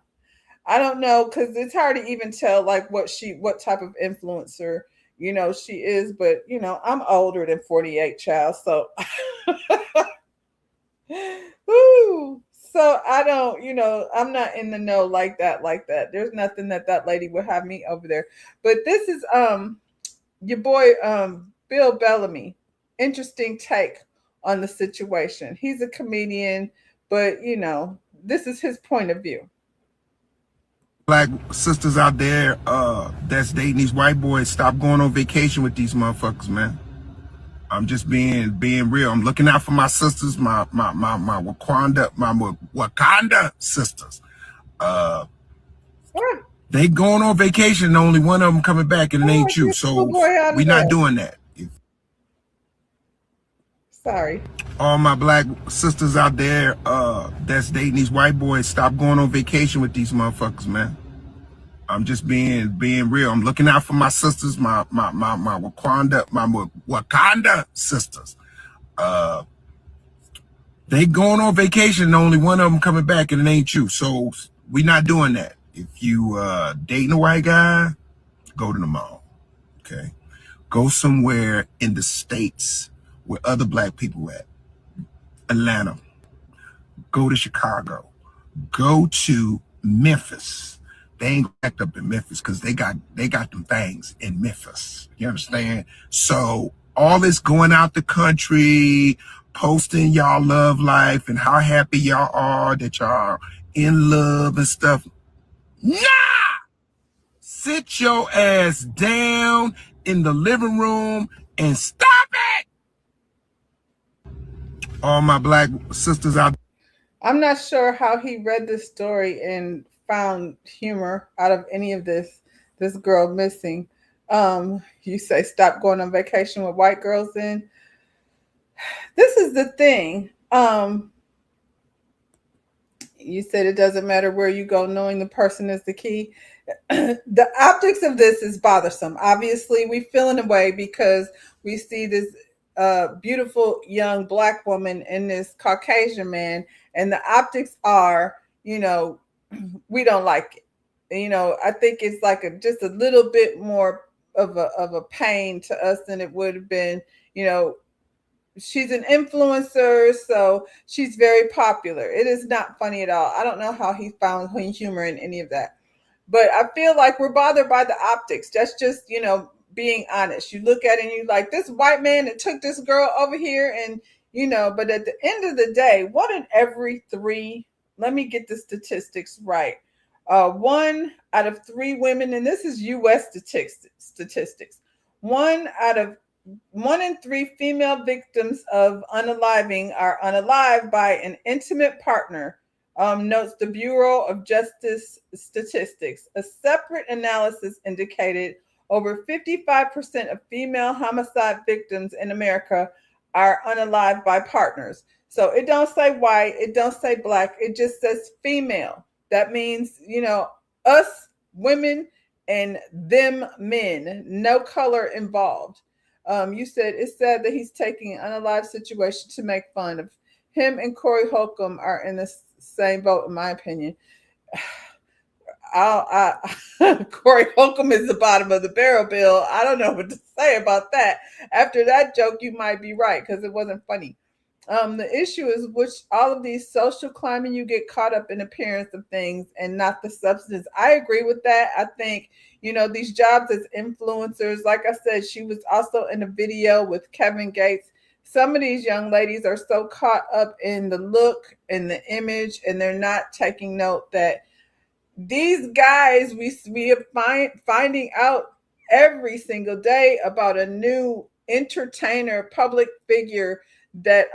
I don't know, because it's hard to even tell like what type of influencer she is, but I'm older than 48, child. So Woo. So I don't, I'm not in the know like that. There's nothing that lady would have me over there. But this is your boy Bill Bellamy. Interesting take on the situation. He's a comedian, but this is his point of view. Black sisters out there that's dating these white boys, stop going on vacation with these motherfuckers, man. I'm just being real. I'm looking out for my sisters, my Wakanda sisters. They going on vacation, and only one of them coming back, and it ain't you. So we not doing that. Sorry. All my black sisters out there that's dating these white boys, stop going on vacation with these motherfuckers, man. I'm just being real. I'm looking out for my sisters, my Wakanda sisters. They going on vacation, and only one of them coming back, and it ain't you. So we not doing that. If you dating a white guy, go to the mall. Okay, go somewhere in the States where other black people at. Atlanta. Go to Chicago. Go to Memphis. They ain't act up in Memphis because they got them things in Memphis. You understand? So all this going out the country, posting y'all love life and how happy y'all are that y'all are in love and stuff. Nah! Sit your ass down in the living room and stop it! All my black sisters out. I'm not sure how he read this story and found humor out of any of this girl missing. You say stop going on vacation with white girls in. This is the thing. You said it doesn't matter where you go, knowing the person is the key. The optics of this is bothersome. Obviously, we feel in a way because we see this beautiful young black woman and this Caucasian man, and the optics are, we don't like it. I think it's like just a little bit more of a pain to us than it would have been. She's an influencer, so she's very popular. It is not funny at all. I don't know how he found humor in any of that. But I feel like we're bothered by the optics. That's just, being honest. You look at it and you're like, this white man that took this girl over here and, but at the end of the day, 1 in every 3, let me get the statistics right. 1 out of 3 women, and this is U.S. statistics. 1 in 3 female victims of unaliving are unalived by an intimate partner, notes the Bureau of Justice Statistics. A separate analysis indicated over 55% of female homicide victims in America are unalived by partners. So it don't say white, it don't say black, it just says female. That means, us women and them men, no color involved. You said it's sad that he's taking an unalived situation to make fun of. Him and Corey Holcomb are in the same boat, in my opinion. Corey Holcomb is the bottom of the barrel, Bill. I don't know what to say about that. After that joke, you might be right because it wasn't funny. The issue is which all of these social climbing, you get caught up in appearance of things and not the substance. I agree with that. I think, these jobs as influencers, like I said, she was also in a video with Kevin Gates. Some of these young ladies are so caught up in the look and the image, and they're not taking note that these guys, we are finding out every single day about a new entertainer, public figure that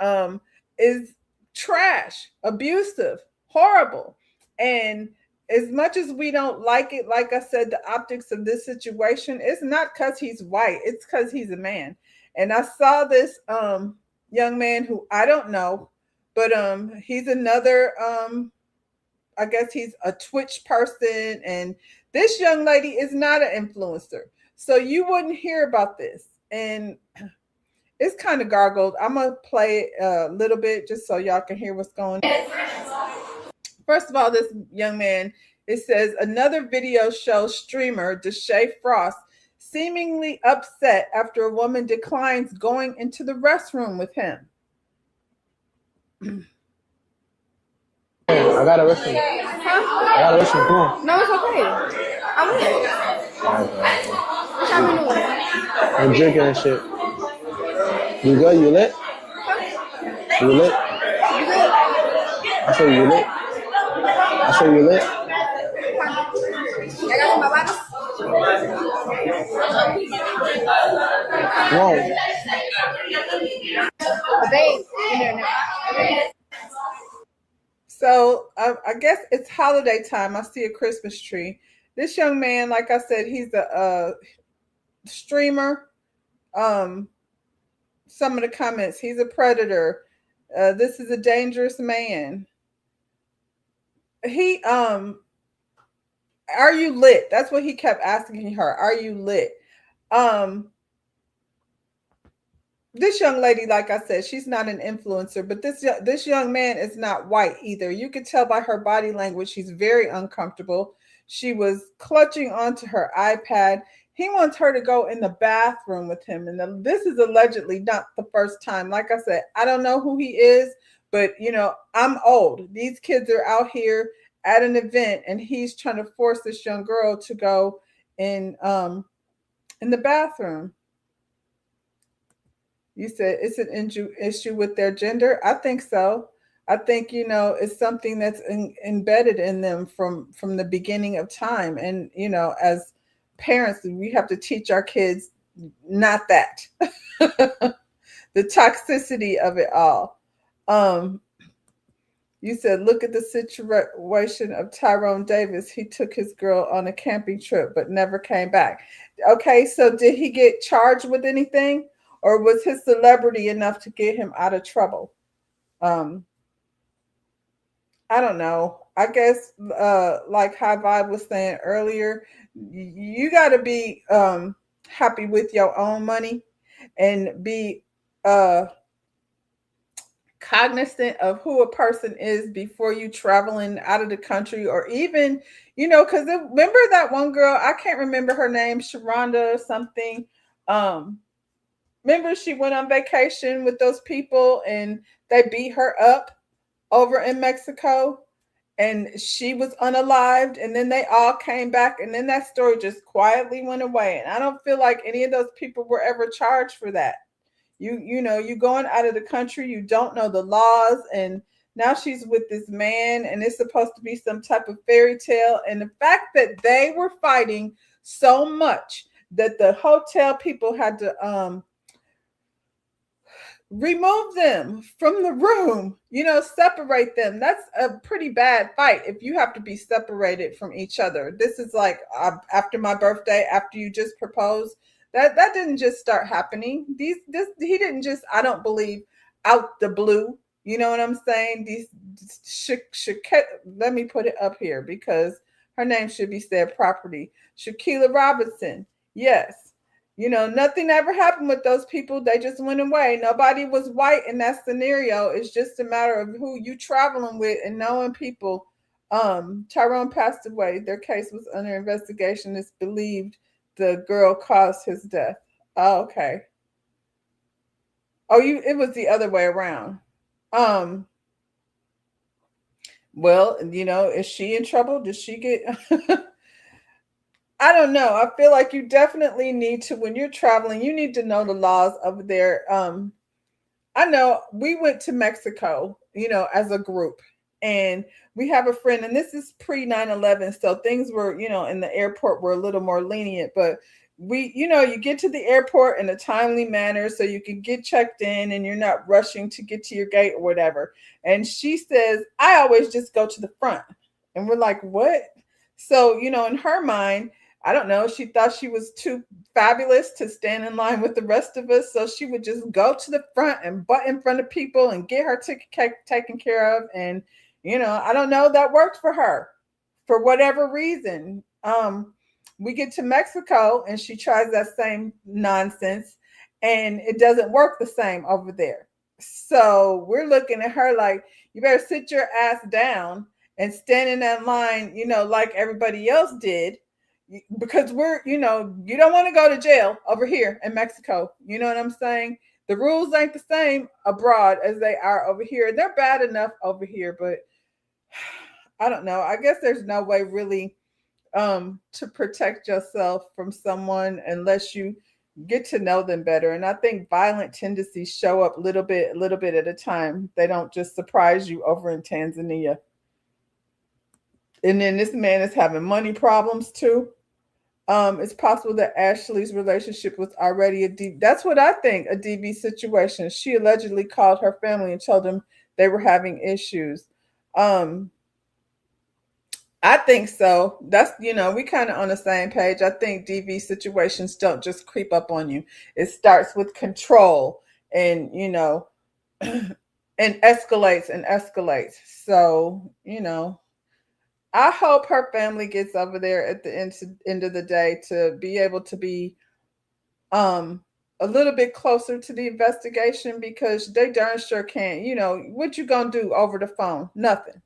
is trash, abusive, horrible. And as much as we don't like it, like I said, the optics of this situation, it's not because he's white, it's because he's a man. And I saw this young man who I don't know, but he's another I guess he's a Twitch person, and this young lady is not an influencer. So you wouldn't hear about this. And it's kind of gargled. I'm going to play it a little bit just so y'all can hear what's going on. First of all, this young man, it says, another video shows streamer Deshae Frost seemingly upset after a woman declines going into the restroom with him. I I got a restaurant. I got a restaurant. Come on. No, it's okay. I'm lit. What y'all been doing? I'm drinking and shit. You good? You lit? You lit? I said you lit. I said you lit. I got my bottles. Whoa. Babe, in there now. So I guess it's holiday time. I see a Christmas tree. This young man, like I said, he's a streamer. Some of the comments, he's a predator. This is a dangerous man. He are you lit? That's what he kept asking her. Are you lit? This young lady, like I said, she's not an influencer, but this young man is not white either. You could tell by her body language, she's very uncomfortable. She was clutching onto her iPad. He wants her to go in the bathroom with him. And this is allegedly not the first time. Like I said, I don't know who he is, but I'm old. These kids are out here at an event and he's trying to force this young girl to go in the bathroom. You said it's an issue with their gender. I think so. I think, it's something that's embedded in them from the beginning of time. And, as parents, we have to teach our kids not that. The toxicity of it all. You said, look at the situation of Tyrone Davis. He took his girl on a camping trip, but never came back. Okay, so did he get charged with anything? Or was his celebrity enough to get him out of trouble? I don't know. I guess like High Vibe was saying earlier, you got to be happy with your own money and be cognizant of who a person is before you traveling out of the country, or even, because remember that one girl, I can't remember her name, Sharonda or something. Remember she went on vacation with those people and they beat her up over in Mexico and she was unalived, and then they all came back, and then that story just quietly went away. And I don't feel like any of those people were ever charged for that. You going out of the country, you don't know the laws, and now she's with this man and it's supposed to be some type of fairy tale. And the fact that they were fighting so much that the hotel people had to remove them from the room, separate them. That's a pretty bad fight if you have to be separated from each other. This is like after my birthday, after you just proposed. That didn't just start happening. He didn't just, I don't believe, out the blue. You know what I'm saying? Let me put it up here because her name should be said properly. Shaquilla Robinson. Yes. Nothing ever happened with those people. They just went away. Nobody was white in that scenario. It's just a matter of who you traveling with and knowing people. Tyrone passed away. Their case was under investigation. It's believed the girl caused his death. Oh, okay. It was the other way around. Well, is she in trouble? Did she get I don't know. I feel like you definitely need to, when you're traveling, you need to know the laws of their I know we went to Mexico, as a group, and we have a friend, and this is pre 9/11, so things were, in the airport were a little more lenient, but you get to the airport in a timely manner so you can get checked in and you're not rushing to get to your gate or whatever. And she says, I always just go to the front. And we're like, what? So, in her mind, I don't know, she thought she was too fabulous to stand in line with the rest of us. So she would just go to the front and butt in front of people and get her ticket taken care of. And, I don't know, that worked for her for whatever reason. We get to Mexico and she tries that same nonsense and it doesn't work the same over there. So we're looking at her like, you better sit your ass down and stand in that line, like everybody else did. Because you don't want to go to jail over here in Mexico. You know what I'm saying? The rules ain't the same abroad as they are over here. They're bad enough over here, but I don't know. I guess there's no way really to protect yourself from someone unless you get to know them better. And I think violent tendencies show up a little bit at a time. They don't just surprise you over in Tanzania. And then this man is having money problems too. It's possible that Ashley's relationship was already that's what I think, a DV situation. She allegedly called her family and told them they were having issues. Um, I think so. That's, we kind of on the same page. I think DV situations don't just creep up on you. It starts with control and, and escalates and escalates. So, I hope her family gets over there at the end of the day to be able to be a little bit closer to the investigation, because they darn sure can't. What you gonna do over the phone? Nothing.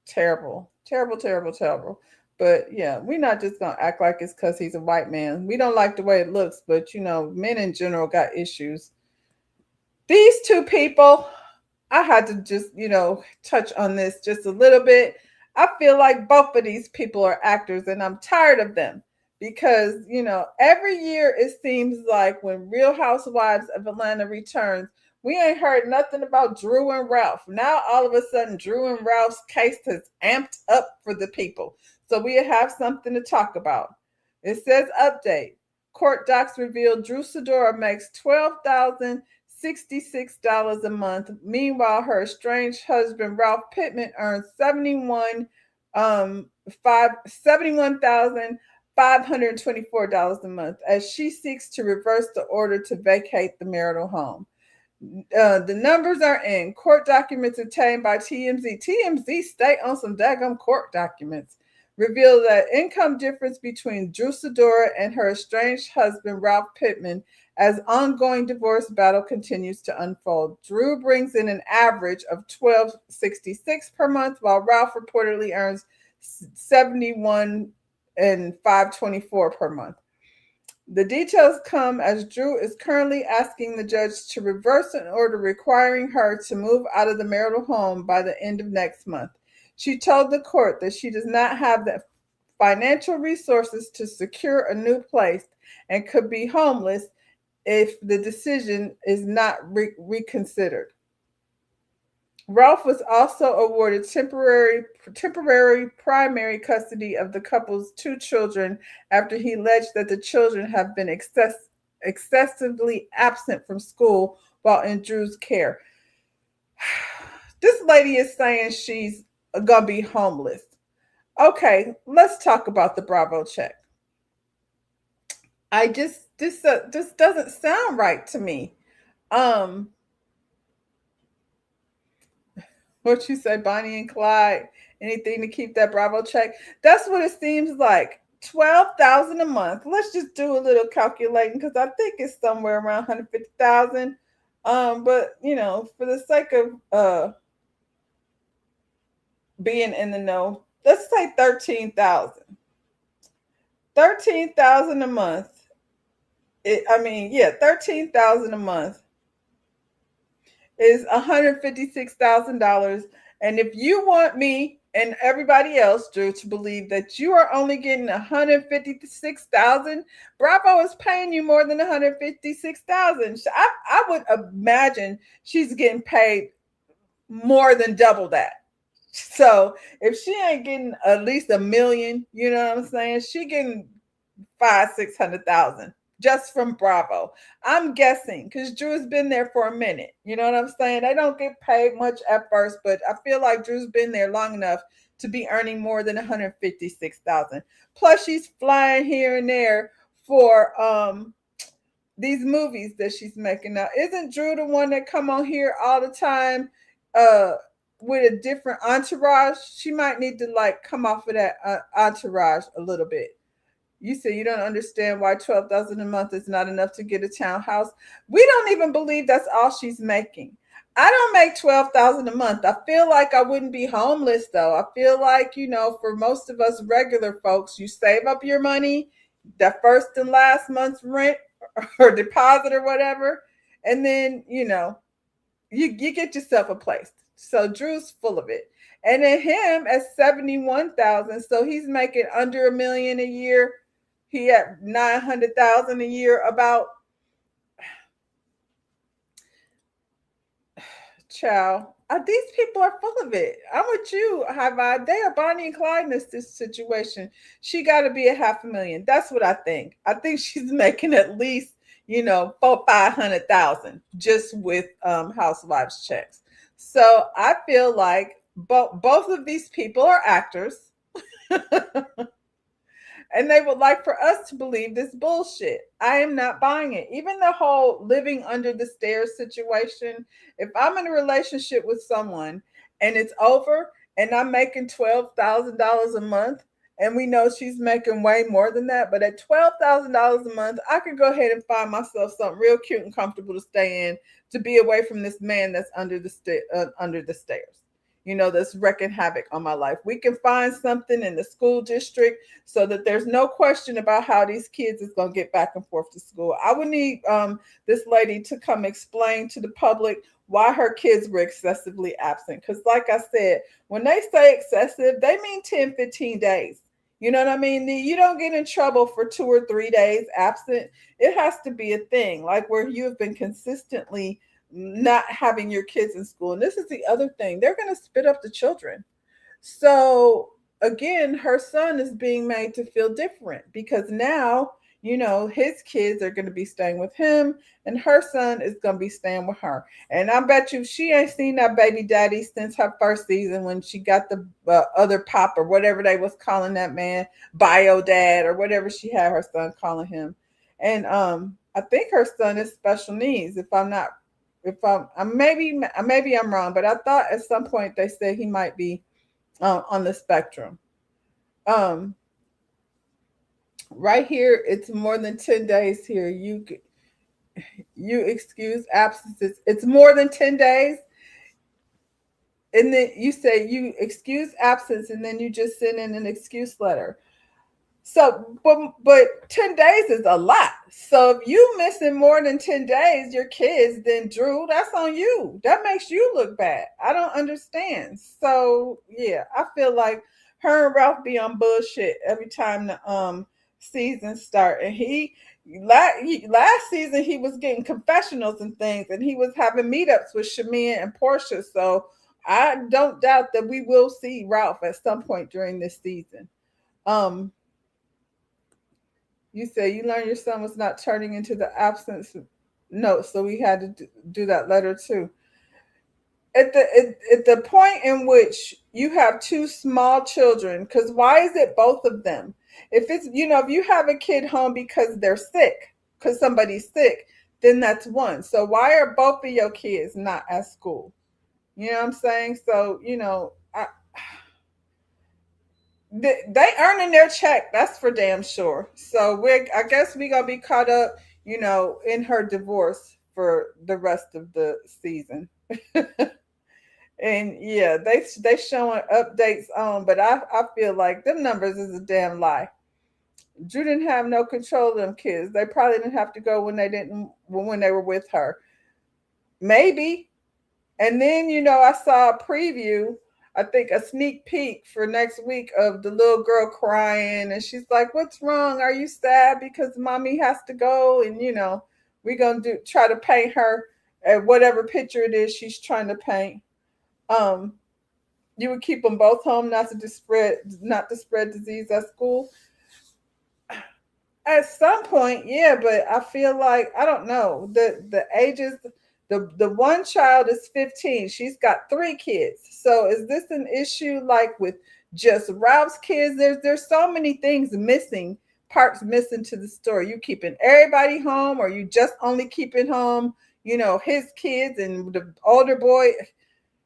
Terrible, terrible, terrible, terrible. But yeah, we're not just gonna act like it's because he's a white man. We don't like the way it looks, but men in general got issues. These two people, I had to just, touch on this just a little bit. I feel like both of these people are actors and I'm tired of them because, every year it seems like when Real Housewives of Atlanta returns, we ain't heard nothing about Drew and Ralph. Now, all of a sudden, Drew and Ralph's case has amped up for the people. So we have something to talk about. It says update. Court docs reveal Drew Sidora makes $12,066 a month. Meanwhile, her estranged husband Ralph Pittman earns $71,524 a month as she seeks to reverse the order to vacate the marital home. The numbers are in court documents obtained by TMZ. TMZ stay on some daggum court documents. Reveal that income difference between Drew Sidora and her estranged husband Ralph Pittman as ongoing divorce battle continues to unfold. Drew brings in an average of $12.66 per month, while Ralph reportedly earns $71,524 per month. The details come as Drew is currently asking the judge to reverse an order requiring her to move out of the marital home by the end of next month. She told the court that she does not have the financial resources to secure a new place and could be homeless if the decision is not reconsidered. Ralph was also awarded temporary primary custody of the couple's two children after he alleged that the children have been excessively absent from school while in Drew's care. This lady is saying she's gonna be homeless. Okay, let's talk about the Bravo check. This doesn't sound right to me. What you say, Bonnie and Clyde? Anything to keep that Bravo check? That's what it seems like. $12,000 a month. Let's just do a little calculating because I think it's somewhere around $150,000. But for the sake of being in the know, let's say $13,000. $13,000 a month. $13,000 a month is $156,000. And if you want me and everybody else, Drew, to believe that you are only getting $156,000, Bravo is paying you more than $156,000. I would imagine she's getting paid more than double that. So if she ain't getting at least $1 million, you know what I'm saying? She getting $500,000-$600,000 just from Bravo. I'm guessing because Drew's been there for a minute. You know what I'm saying? They don't get paid much at first, but I feel like Drew's been there long enough to be earning more than $156,000. Plus, she's flying here and there for these movies that she's making. Now, isn't Drew the one that come on here all the time with a different entourage? She might need to come off of that entourage a little bit. You say you don't understand why $12,000 a month is not enough to get a townhouse. We don't even believe that's all she's making. I don't make $12,000 a month. I feel like I wouldn't be homeless though. I feel like, for most of us regular folks, you save up your money, the first and last month's rent or deposit or whatever, and then, you get yourself a place. So Drew's full of it. And then him at 71,000. So he's making under $1 million a year. He at 900,000 a year about. Child, these people are full of it. I'm with you, High Vibe. They are Bonnie and Clyde in this situation. She got to be a 500,000. That's what I think. I think she's making at least, 500,000 just with housewives checks. So I feel like both of these people are actors. And they would like for us to believe this bullshit. I am not buying it. Even the whole living under the stairs situation, if I'm in a relationship with someone and it's over and I'm making $12,000 a month, and we know she's making way more than that, but at $12,000 a month, I could go ahead and find myself something real cute and comfortable to stay in, to be away from this man that's under the stairs, that's wreaking havoc on my life. We can find something in the school district so that there's no question about how these kids is going to get back and forth to school. I would need this lady to come explain to the public why her kids were excessively absent. Because like I said, when they say excessive, they mean 10, 15 days. You know what I mean? You don't get in trouble for 2 or 3 days absent. It has to be a thing, like where you have been consistently not having your kids in school. And this is the other thing. They're going to spit up the children. So again, her son is being made to feel different because now, his kids are going to be staying with him and her son is going to be staying with her. And I bet you she ain't seen that baby daddy since her first season when she got the other pop or whatever they was calling that man, bio dad or whatever she had her son calling him. And I think her son is special needs. If maybe I'm wrong, but I thought at some point they said he might be on the spectrum. Right here, it's more than 10 days here. You excuse absences. It's more than 10 days. And then you say you excuse absence and then you just send in an excuse letter. So, but 10 days is a lot. So if you missing more than 10 days, your kids, then Drew, that's on you. That makes you look bad. I don't understand. So yeah, I feel like her and Ralph be on bullshit every time the season start. And last season he was getting confessionals and things, and he was having meetups with Shamia and Portia. So I don't doubt that we will see Ralph at some point during this season. You say you learned your son was not turning into the absence note, so we had to do that letter too. At the point in which you have 2 small children, because why is it both of them? If it's if you have a kid home because they're sick, because somebody's sick, then that's one. So why are both of your kids not at school? You know what I'm saying? So they earning their check, that's for damn sure. So I guess we're gonna be caught up, in her divorce for the rest of the season. And yeah, they showing updates on, but I feel like them numbers is a damn lie. Drew didn't have no control of them kids. They probably didn't have to go when they were with her. Maybe. And then I saw a preview, I think a sneak peek for next week of the little girl crying. And she's like, what's wrong? Are you sad because mommy has to go? And, we're going to try to paint her at whatever picture it is she's trying to paint. You would keep them both home not to spread disease at school. At some point, yeah, but I feel like, I don't know, the ages. The one child is 15. She's got 3 kids. So is this an issue like with just Ralph's kids? There's so many things missing, parts missing to the story. You keeping everybody home, or you just only keeping home, his kids and the older boy.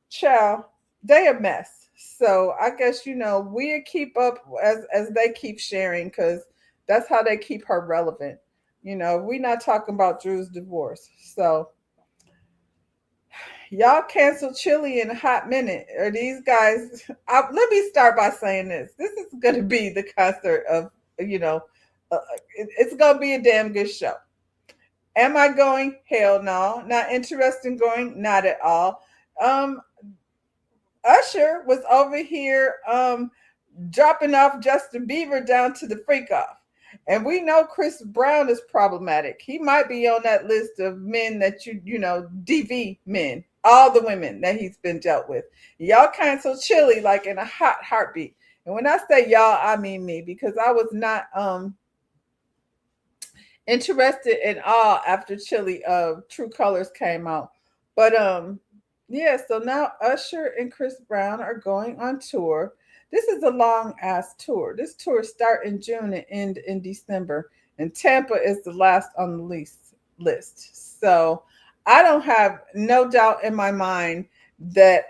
Child, they a mess. So I guess we keep up as they keep sharing, because that's how they keep her relevant. We're not talking about Drew's divorce. So y'all cancel Chili in a hot minute. Are these guys? Let me start by saying this. This is going to be the concert of, it's going to be a damn good show. Am I going? Hell no. Not interested in going? Not at all. Usher was over here dropping off Justin Bieber down to the freak off. And we know Chris Brown is problematic. He might be on that list of men that you know, DV men, all the women that he's been dealt with. Y'all cancel Chili like in a hot heartbeat. And when I say y'all, I mean me, because I was not interested in all after Chili True Colors came out. But yeah, so now Usher and Chris Brown are going on tour. This is a long ass tour. This tour start in June and end in December. And Tampa is the last on the list. So I don't have no doubt in my mind that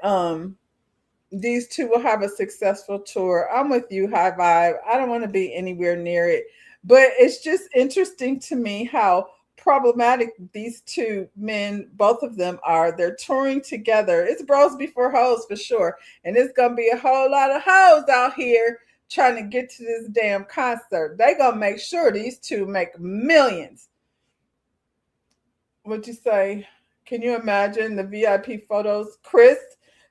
these two will have a successful tour. I'm with you, High Vibe. I don't want to be anywhere near it. But it's just interesting to me how problematic these two men, both of them are. They're touring together. It's bros before hoes for sure. And it's going to be a whole lot of hoes out here trying to get to this damn concert. They going to make sure these two make millions. What'd you say? Can you imagine the VIP photos? Chris,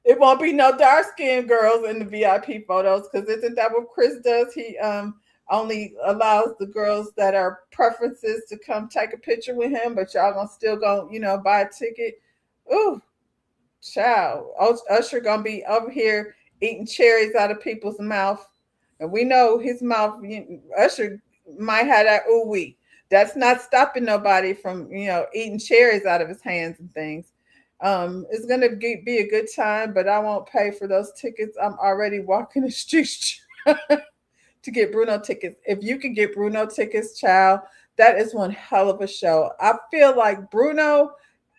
it won't be no dark skinned girls in the VIP photos, because isn't that what Chris does? He only allows the girls that are preferences to come take a picture with him, but y'all gonna still go, you know, buy a ticket. Ooh, child. Usher gonna be over here eating cherries out of people's mouth. And we know his mouth, Usher might have that ooh wee. That's not stopping nobody from, you know, eating cherries out of his hands and things. It's gonna be a good time, but I won't pay for those tickets. I'm already walking the streets to get Bruno tickets. If you can get Bruno tickets, child, that is one hell of a show. I feel like Bruno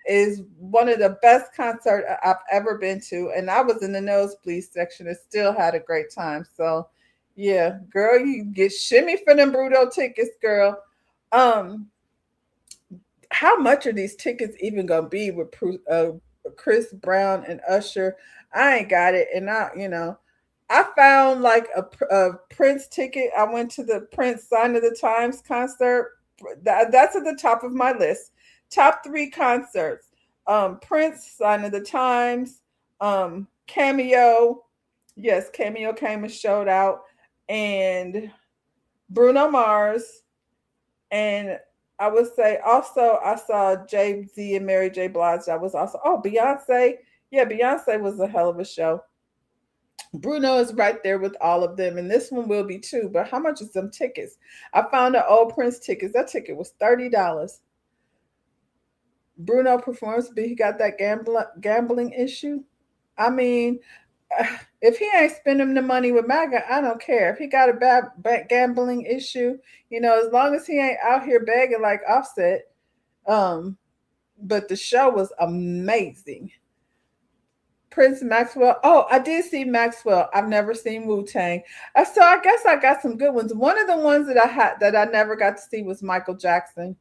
is one of the best concerts I've ever been to, and I was in the nosebleed section and still had a great time. So, yeah, girl, you get shimmy for them Bruno tickets, girl. How much are these tickets even gonna be with Chris Brown and Usher? I ain't got it, and I found like a Prince ticket. I went to the Prince Sign of the Times concert. That's at the top of my list. Top 3 concerts: Prince, Sign of the Times, Cameo. Yes, Cameo came and showed out, and Bruno Mars, and I would say also I saw Jay Z and Mary J. Blige. That was also Beyonce. Yeah, Beyonce was a hell of a show. Bruno is right there with all of them, and this one will be too. But how much is some tickets? I found an old Prince tickets. That ticket was $30. Bruno performs, but he got that gambling issue. I mean, if he ain't spending the money with MAGA, I don't care. If he got a bad gambling issue, as long as he ain't out here begging like Offset. But the show was amazing. Prince Maxwell. Oh, I did see Maxwell. I've never seen Wu-Tang. So I guess I got some good ones. One of the ones that I never got to see was Michael Jackson.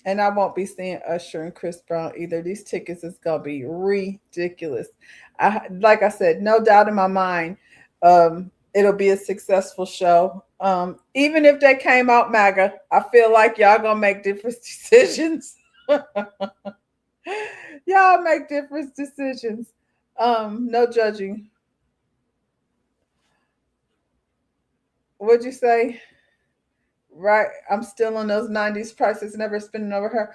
And I won't be seeing Usher and Chris Brown either. These tickets is gonna be ridiculous. Like I said, no doubt in my mind, it'll be a successful show. Even if they came out MAGA, I feel like y'all gonna make different decisions. Y'all make different decisions. No judging. What'd you say? Right, I'm still on those 90s prices, never spending over her.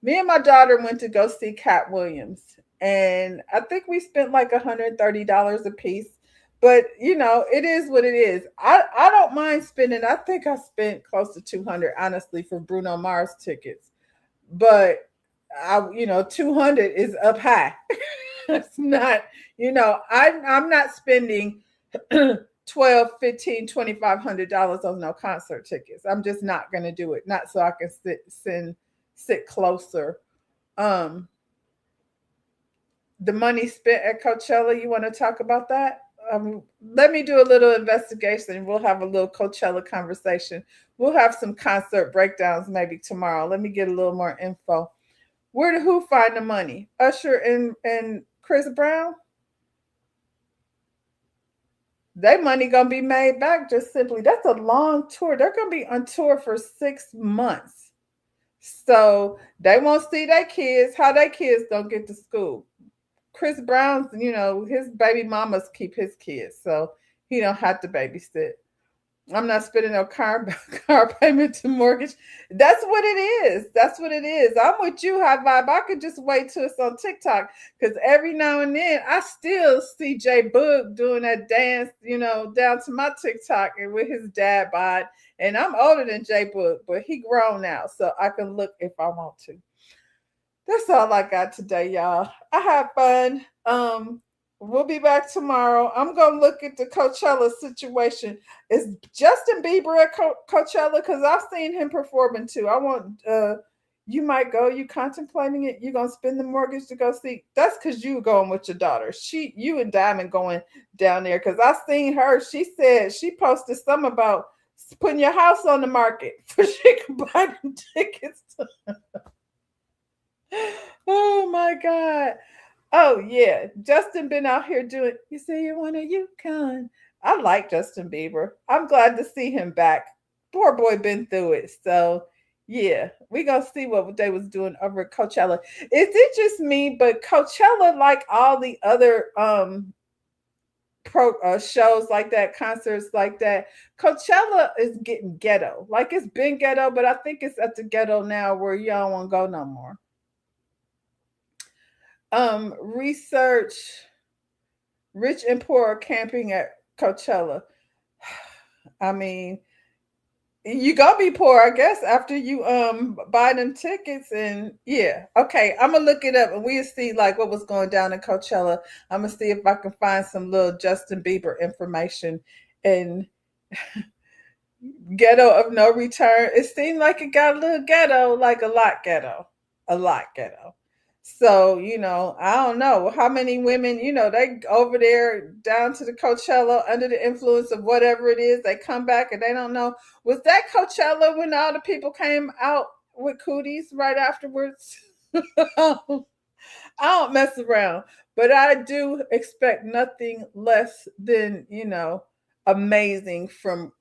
Me and my daughter went to go see Cat Williams, and I think we spent like $130 a piece. But it is what it is. I don't mind spending. I think I spent close to 200 honestly for Bruno Mars tickets. But 200 is up high. It's not, I'm not spending 12, 15, $2,500 on no concert tickets. I'm just not going to do it. Not so I can sit closer. The money spent at Coachella, you want to talk about that? Let me do a little investigation. We'll have a little Coachella conversation. We'll have some concert breakdowns maybe tomorrow. Let me get a little more info. Where did who find the money? Usher and Chris Brown? Their money gonna be made back just simply. That's a long tour. They're gonna be on tour for 6 months. So they won't see their kids. How their kids don't get to school. Chris Brown's, his baby mamas keep his kids, so he don't have to babysit. I'm not spending no car payment to mortgage. That's what it is. That's what it is. I'm with you, High Vibe. I could just wait till it's on TikTok because every now and then I still see J Boog doing that dance, down to my TikTok and with his dad bod. And I'm older than J Boog, but he grown now, so I can look if I want to. That's all I got today, y'all. I had fun. We'll be back tomorrow. I'm gonna look at the Coachella situation. Is Justin Bieber at Coachella? Because I've seen him performing too. I want you might go. You contemplating it? You gonna spend the mortgage to go see? That's because you going with your daughter. You and Diamond going down there. Because I seen her. She said she posted something about putting your house on the market so she can buy them tickets. Oh my God. Oh yeah. Justin been out here doing, you say you want a Yukon. I like Justin Bieber. I'm glad to see him back. Poor boy been through it. So yeah, we gonna see what they was doing over at Coachella. Is it just me, but Coachella, like all the other shows like that, concerts like that, Coachella is getting ghetto. Like it's been ghetto, but I think it's at the ghetto now where y'all won't go no more. Research rich and poor camping at Coachella. I mean, you gonna be poor, I guess, after you buy them tickets. And yeah, okay, I'm gonna look it up and we'll see like what was going down in Coachella. I'm gonna see if I can find some little Justin Bieber information. And Ghetto of No Return, it seemed like it got a little ghetto, like a lot ghetto. So, I don't know how many women, they over there down to the Coachella under the influence of whatever it is. They come back and they don't know. Was that Coachella when all the people came out with cooties right afterwards? I don't mess around, but I do expect nothing less than, amazing from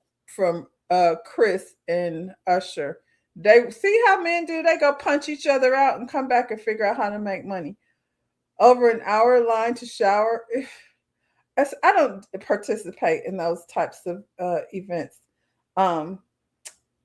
Chris and Usher. They see how men do. They go punch each other out and come back and figure out how to make money. Over an hour line to shower. I don't participate in those types of events.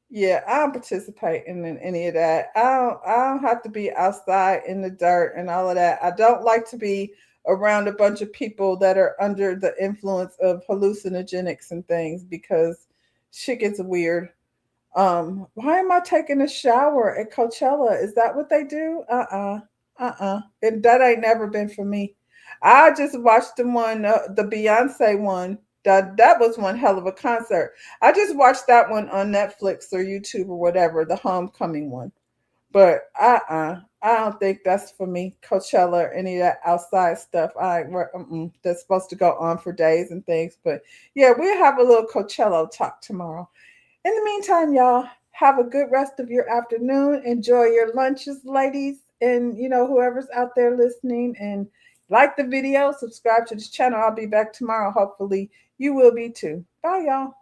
Yeah, I don't participate in any of that. I don't have to be outside in the dirt and all of that. I don't like to be around a bunch of people that are under the influence of hallucinogenics and things because shit gets weird. Why am I taking a shower at Coachella? Is that what they do? That ain't never been for me. I just watched the one, the Beyonce one. That was one hell of a concert. I just watched that one on Netflix or YouTube or whatever, the homecoming one. But I don't think that's for me. Coachella or any of that outside stuff. That's supposed to go on for days and things. But yeah, we'll have a little Coachella talk tomorrow. In the meantime, y'all, have a good rest of your afternoon. Enjoy your lunches, ladies, and whoever's out there listening. And like the video, subscribe to this channel. I'll be back tomorrow. Hopefully, you will be too. Bye, y'all.